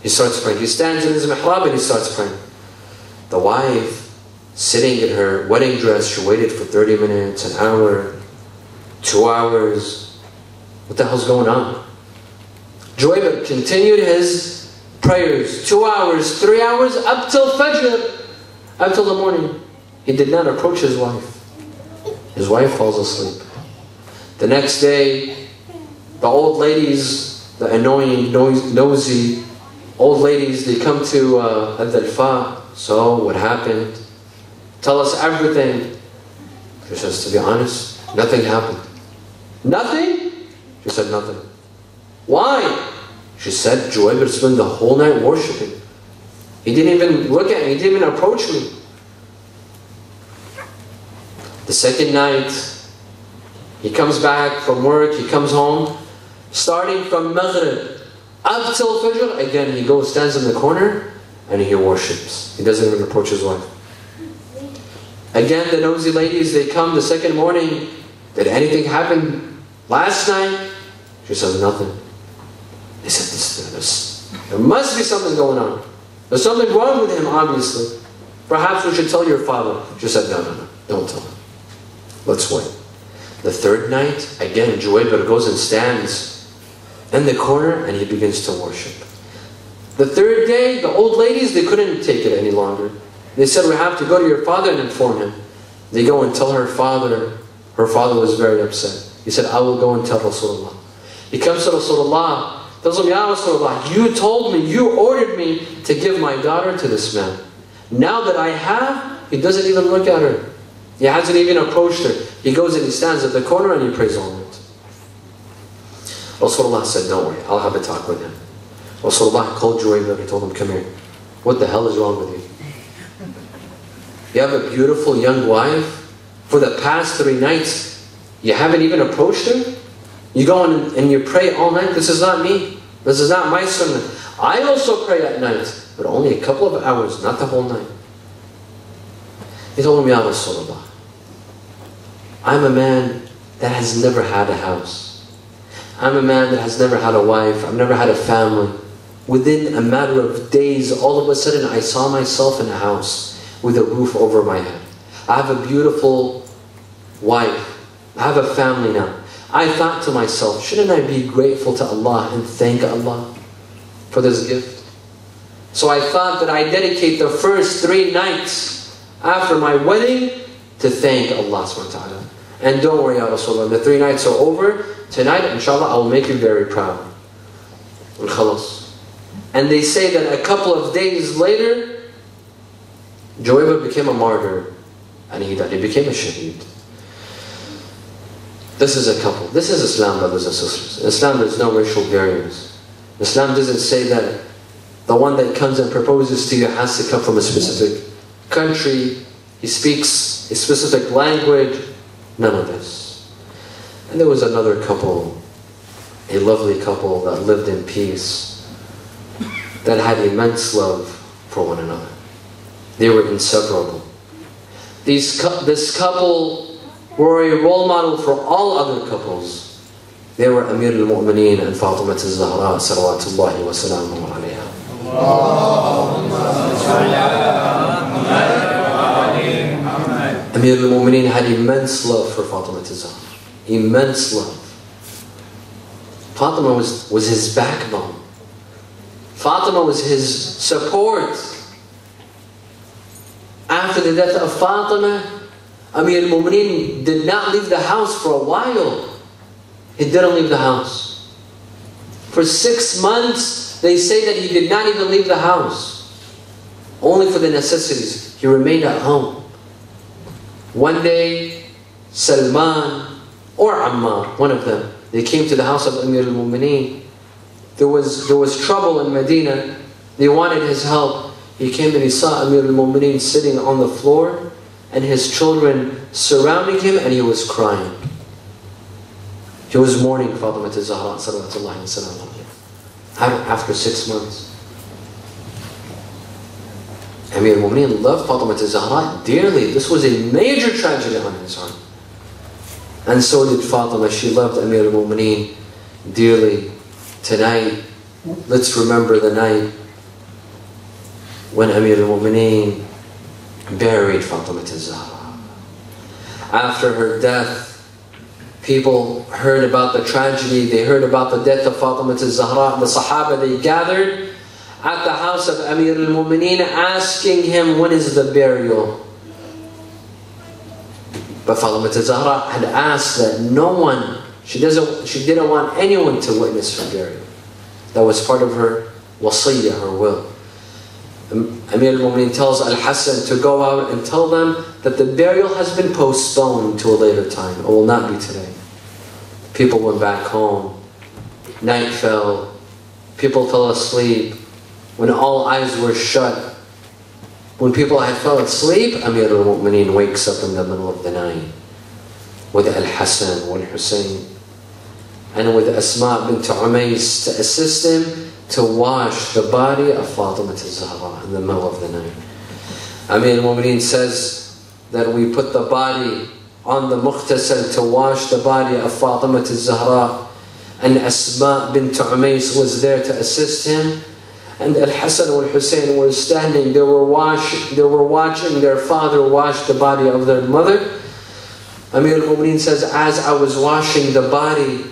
He starts praying. He stands in his mihrab and he starts praying. The wife, sitting in her wedding dress, she waited for 30 minutes, an hour, 2 hours. What the hell's going on? Juwaybir continued his prayers, 2 hours, 3 hours, up till Fajr, up till the morning. He did not approach his wife. His wife falls asleep. The next day, the old ladies, the annoying, nosy old ladies, they come to Al-Dalfa. So, what happened? Tell us everything. She says, to be honest, nothing happened. Nothing? She said, nothing. Why? She said, Juwaybir spent the whole night worshipping. He didn't even look at me. He didn't even approach me. The second night, he comes back from work, he comes home, starting from Maghrib up till Fajr, again he goes, stands in the corner, and he worships. He doesn't even approach his wife. Again, the nosy ladies, they come the second morning. Did anything happen last night? She says, nothing. They said, there must be something going on. There's something wrong with him, obviously. Perhaps we should tell your father. She said, no, don't tell him. Let's wait. The third night, again, Juwaybir goes and stands in the corner and he begins to worship. The third day, the old ladies, they couldn't take it any longer. They said, we have to go to your father and inform him. They go and tell her father. Her father was very upset. He said, I will go and tell Rasulullah. He comes to Rasulullah, tells him, Ya Rasulullah, you told me, you ordered me to give my daughter to this man. Now that I have, he doesn't even look at her. He hasn't even approached her. He goes and he stands at the corner and he prays all night. Rasulullah said, don't worry, I'll have a talk with him. Rasulullah called Juwaybir and told him, come here. What the hell is wrong with you? You have a beautiful young wife. For the past 3 nights, you haven't even approached her? You go and you pray all night? This is not me. This is not my sunnah. I also pray at night, but only a couple of hours, not the whole night. He told him, Ya Rasulullah, I'm a man that has never had a house. I'm a man that has never had a wife. I've never had a family. Within a matter of days, all of a sudden, I saw myself in a house with a roof over my head. I have a beautiful wife. I have a family now. I thought to myself, shouldn't I be grateful to Allah and thank Allah for this gift? So I thought that I dedicate the first 3 nights after my wedding to thank Allah subhanahu wa ta'ala. And don't worry, Ya Rasulullah, the 3 nights are over. Tonight, inshallah, I will make you very proud. And khalas. And they say that a couple of days later, Juwaybir became a martyr. And he died. He became a shaheed. This is a couple. This is Islam, brothers and sisters. In Islam, there's no racial barriers. Islam doesn't say that the one that comes and proposes to you has to come from a specific country. He speaks a specific language. None of this. And there was another couple, a lovely couple that lived in peace, that had immense love for one another. They were inseparable. This couple were a role model for all other couples. They were Amir al-Mu'mineen and Fatima al-Zahra, salawatullahi wa salamuhu alayha. Amir al-Mu'mineen had immense love for Fatima al-Zahra. Immense love. Fatima was his backbone. Fatima was his support. After the death of Fatima, Amir al-Mu'mineen did not leave the house for a while. He didn't leave the house. For 6 months, they say that he did not even leave the house. Only for the necessities. He remained at home. One day, Salman, or Ammar, one of them. They came to the house of Amir al-Mu'mineen. There was trouble in Medina. They wanted his help. He came and he saw Amir al-Mu'mineen sitting on the floor and his children surrounding him, and he was crying. He was mourning Fatima al-Zahra sallallahu alayhi wa sallam after 6 months. Amir al-Mu'mineen loved Fatima al-Zahra dearly. This was a major tragedy on his heart. And so did Fatima. She loved Amir al-Mu'mineen dearly. Tonight, let's remember the night when Amir al-Mu'mineen buried Fatima al-Zahra. After her death, people heard about the tragedy. They heard about the death of Fatima al-Zahra. The Sahaba, they gathered at the house of Amir al-Mu'mineen asking him, when is the burial? But Fatima al-Zahra had asked that no one, she didn't want anyone to witness her burial. That was part of her wasiyah, her will. Amir al-Mu'mineen tells Al-Hassan to go out and tell them that the burial has been postponed to a later time. It will not be today. People went back home. Night fell. People fell asleep. When all eyes were shut, when people had fell asleep, Amir al-Mu'mineen wakes up in the middle of the night with Al-Hassan wal-Hussein and with Asma bint Umays to assist him to wash the body of Fatima al-Zahra in the middle of the night. Amir al-Mu'mineen says that we put the body on the mughtasal to wash the body of Fatima al-Zahra, and Asma bint Umays was there to assist him. And Al-Hassan and Al-Hussein were standing. They were watching their father wash the body of their mother. Amir al-Mu'mineen says, as I was washing the body,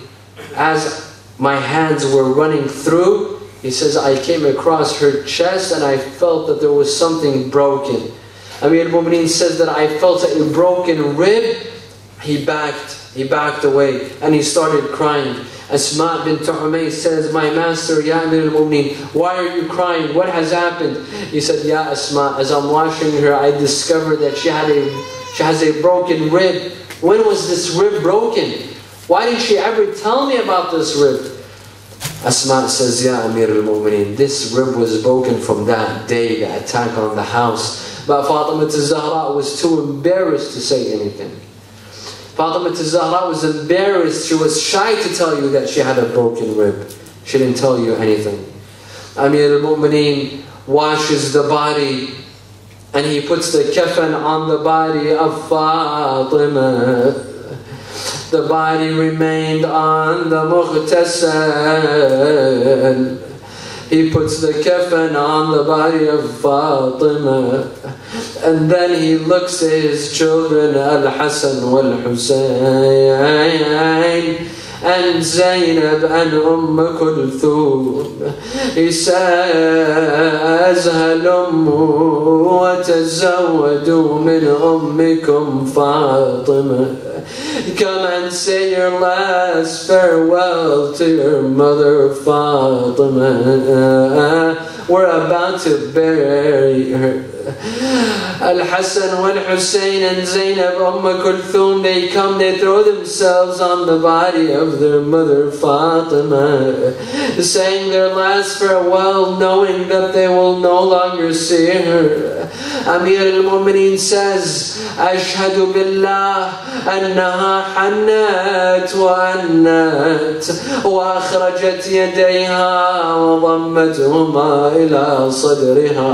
as my hands were running through, he says, I came across her chest and I felt that there was something broken. Amir al-Mu'mineen says that I felt a broken rib. He backed away and he started crying. Asma bint Umays says, my master, Ya Amir al-Mu'mineen, why are you crying? What has happened? He said, Ya Asma, as I'm washing her, I discovered that she has a broken rib. When was this rib broken? Why didn't she ever tell me about this rib? Asma says, Ya Amir al-Mu'mineen, this rib was broken from that day, the attack on the house. But Fatima al-Zahra was too embarrassed to say anything. Fatima al-Zahra was embarrassed. She was shy to tell you that she had a broken rib. She didn't tell you anything. Amir al-Mu'mineen washes the body and he puts the kafan on the body of Fatima. The body remained on the mughtasal. He puts the kafan on the body of Fatima. And then he looks at his children, Al-Hassan wal-Hussein, and Zainab and Kulthum. He says, هلموا وتزودوا من أمكم فاطمة. Come and say your last farewell to your mother Fatima. We're about to bury her. Al-Hassan wal-Hussein and Zainab Kulthum, they come, they throw themselves on the body of their mother Fatima, saying their last farewell, knowing that they will no longer see her. Amir al-Mu'mineen says, Ashhadu billah annaha hannat wa annat wa akhrajat yadayha wa dhammathuma ila sadriha.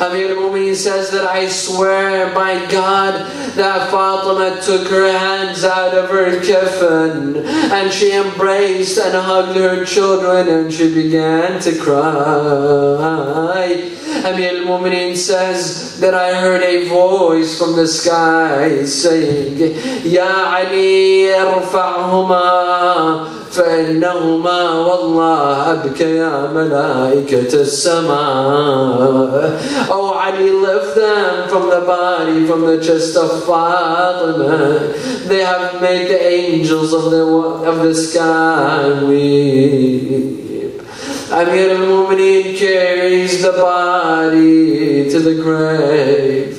Amir al-Mu'mineen says that I swear by God that Fatima took her hands out of her kafan and she embraced and hugged her children and she began to cry. Amir al-Mu'mineen says that I heard a voice from the sky saying, Ya Ali, irfa'huma فإنهما والله أبكيا ملائكة السماء. Oh Ali, lift them from the body, from the chest of Fatima. They have made the angels of the sky weep. Amir al-Mu'mineen carries the body to the grave.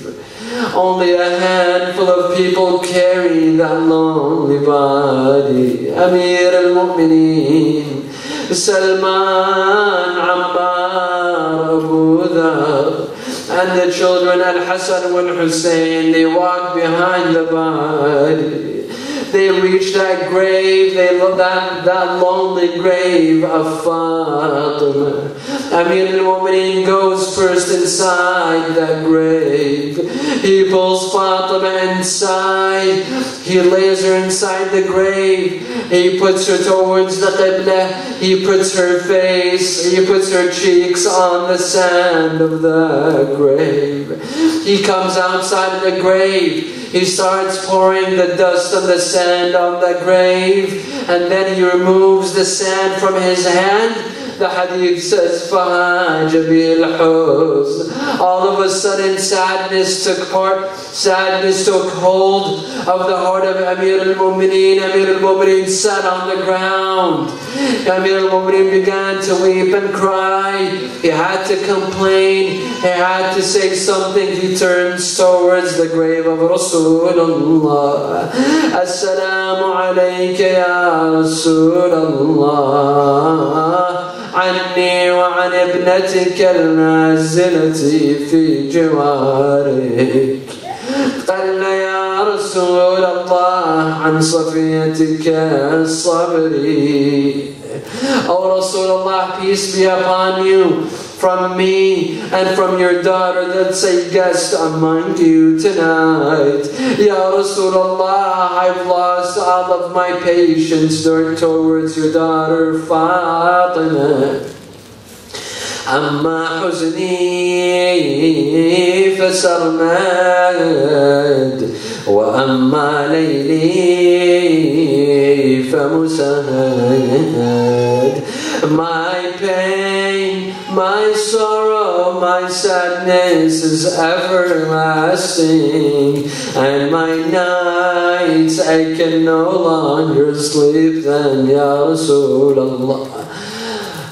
Only a handful of people carry that lonely body. Amir al-Mu'mineen, Salman, Ammar, Abu Dhar, and the children Al-Hassan and Hussein, they walk behind the body. They reach that grave, they look that lonely grave of Fatima. Amir al-Mu'mineen goes first inside that grave. He pulls Fatima inside. He lays her inside the grave. He puts her towards the Qibla. He puts her face, he puts her cheeks on the sand of the grave. He comes outside the grave. He starts pouring the dust and the sand on the grave, and then he removes the sand from his hand. The hadith says, فَهَاجَ بِالْحُزْنِ. All of a sudden sadness took hold of the heart of Amir al-Mu'mineen. Amir al-Mu'mineen sat on the ground. Amir al-Mu'mineen began to weep and cry. He had to complain. He had to say something. He turns towards the grave of Rasulullah. Assalamu alayka ya Rasulullah. عني وعن ابنتك النازلة في جوارك. قال يا رسول الله عن صفيتك الصبري. O Rasulullah, peace be upon you, from me and from your daughter that's a guest among you tonight. Ya Rasulullah, I've lost all of my patience towards your daughter Fatima. أما حزني فسرمد وأما ليلي فمسهد. My pain, my sorrow, my sadness is everlasting, and my nights I can no longer sleep then, Ya Rasulullah.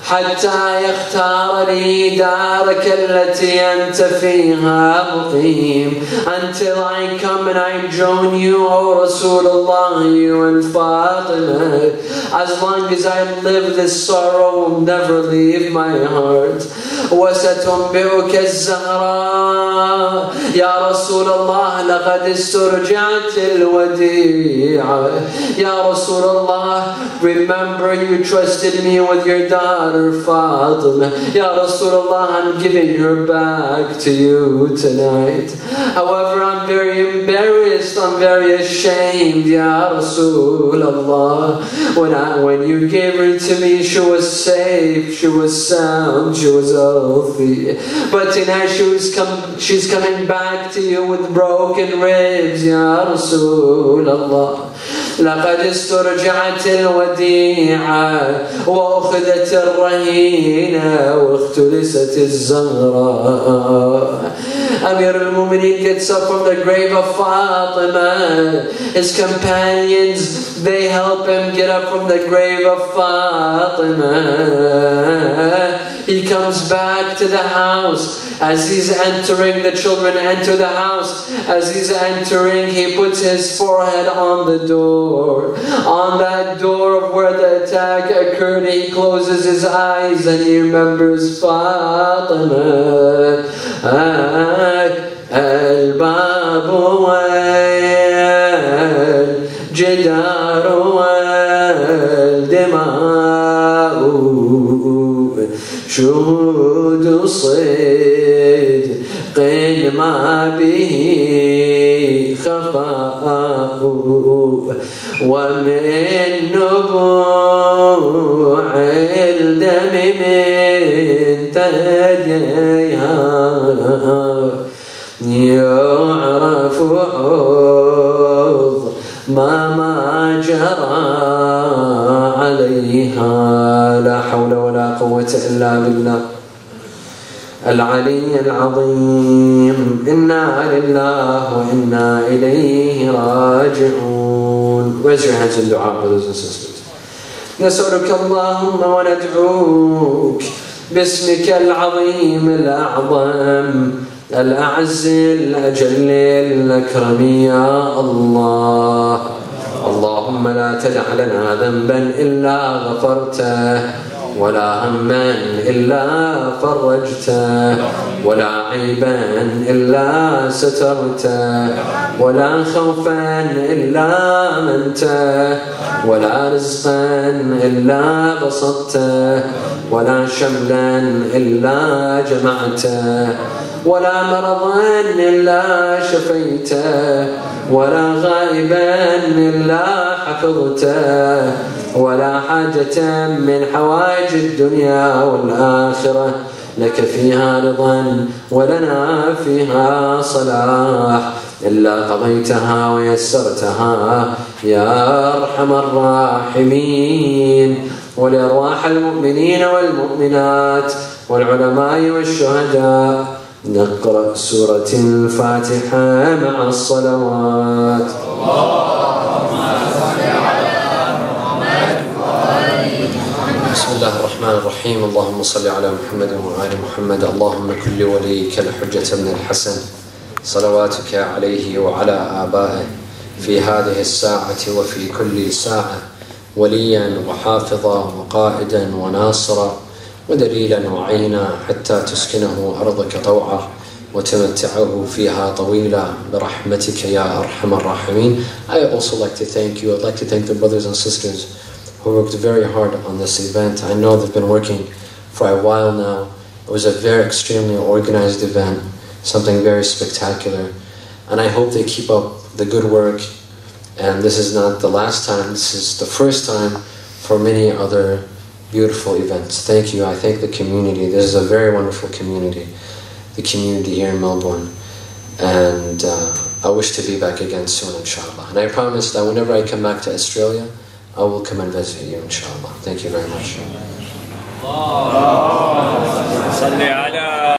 حتى يختار لي دارك التي أنت فيها مقيم. Until I come and I join you, O Rasulullah, you and Fatima. As long as I live, this sorrow will never leave my heart. وستنبئك الزهراء يا رسول الله لقد استرجعت الوديعة. Ya Rasulullah, remember you trusted me with your daughter Fatima. Ya Rasulullah, I'm giving her back to you tonight. However, I'm very embarrassed, I'm very ashamed, Ya Rasulullah. When you gave her to me, she was safe, she was sound, she was healthy. But tonight she's coming back to you with broken ribs, Ya Rasulullah. لقد استرجعت الوديعة وأخذت الرهينة واختلست الزهراء. Amir al-Mu'mineen gets up from the grave of Fatima. His companions, they help him get up from the grave of Fatima. He comes back to the house. As he's entering, the children enter the house. As he's entering, he puts his forehead on the door. On that door of where the attack occurred, he closes his eyes and he remembers Fatima. الباب والجدار والدماء شهود صدق ما به خفاء ومن نبوع الدم من تديها يعرف عوض ما جرى عليها. لا حول ولا قوة إلا بالله العلي العظيم. إنا لله وإنا إليه راجعون. Raise your hands in dua, brothers and sisters. نسألك اللهم وندعوك باسمك العظيم الأعظم الأعز الأجل الأكرم يا الله. اللهم لا تدع لنا ذنبا إلا غفرته، ولا هما إلا فرجته، ولا عيبا إلا سترته، ولا خوفا إلا أمنته، ولا رزقا إلا بسطته، ولا شملا إلا جمعته، ولا مرضا إلا شفيته، ولا غائبا إلا حفظته، ولا حاجة من حوائج الدنيا والآخرة لك فيها رضا ولنا فيها صلاح إلا قضيتها ويسرتها يا أرحم الراحمين. ولأرواح المؤمنين والمؤمنات والعلماء والشهداء نقرأ سورة الفاتحة مع الصلوات. بسم الله الرحمن الرحيم. اللهم صل على محمد وآل محمد. اللهم كن لوليك الحجة بن الحسن صلواتك عليه وعلى آبائه في هذه الساعة وفي كل ساعة وليا وحافظا وقائدا وناصرا ودليلا وعينا حتى تسكنه أرضك طوعا وتمتعه فيها طويلا برحمتك يا أرحم الراحمين. I also like to thank you. I'd like to thank the brothers and sisters who worked very hard on this event. I know they've been working for a while now. It was a very extremely organized event, something very spectacular, and I hope they keep up the good work. And this is not the last time, this is the first time for many other beautiful events. Thank you. I thank the community. This is a very wonderful community, the community here in Melbourne, and I wish to be back again soon, inshallah. And I promise that whenever I come back to Australia, I will come and visit you, inshallah. Thank you very much.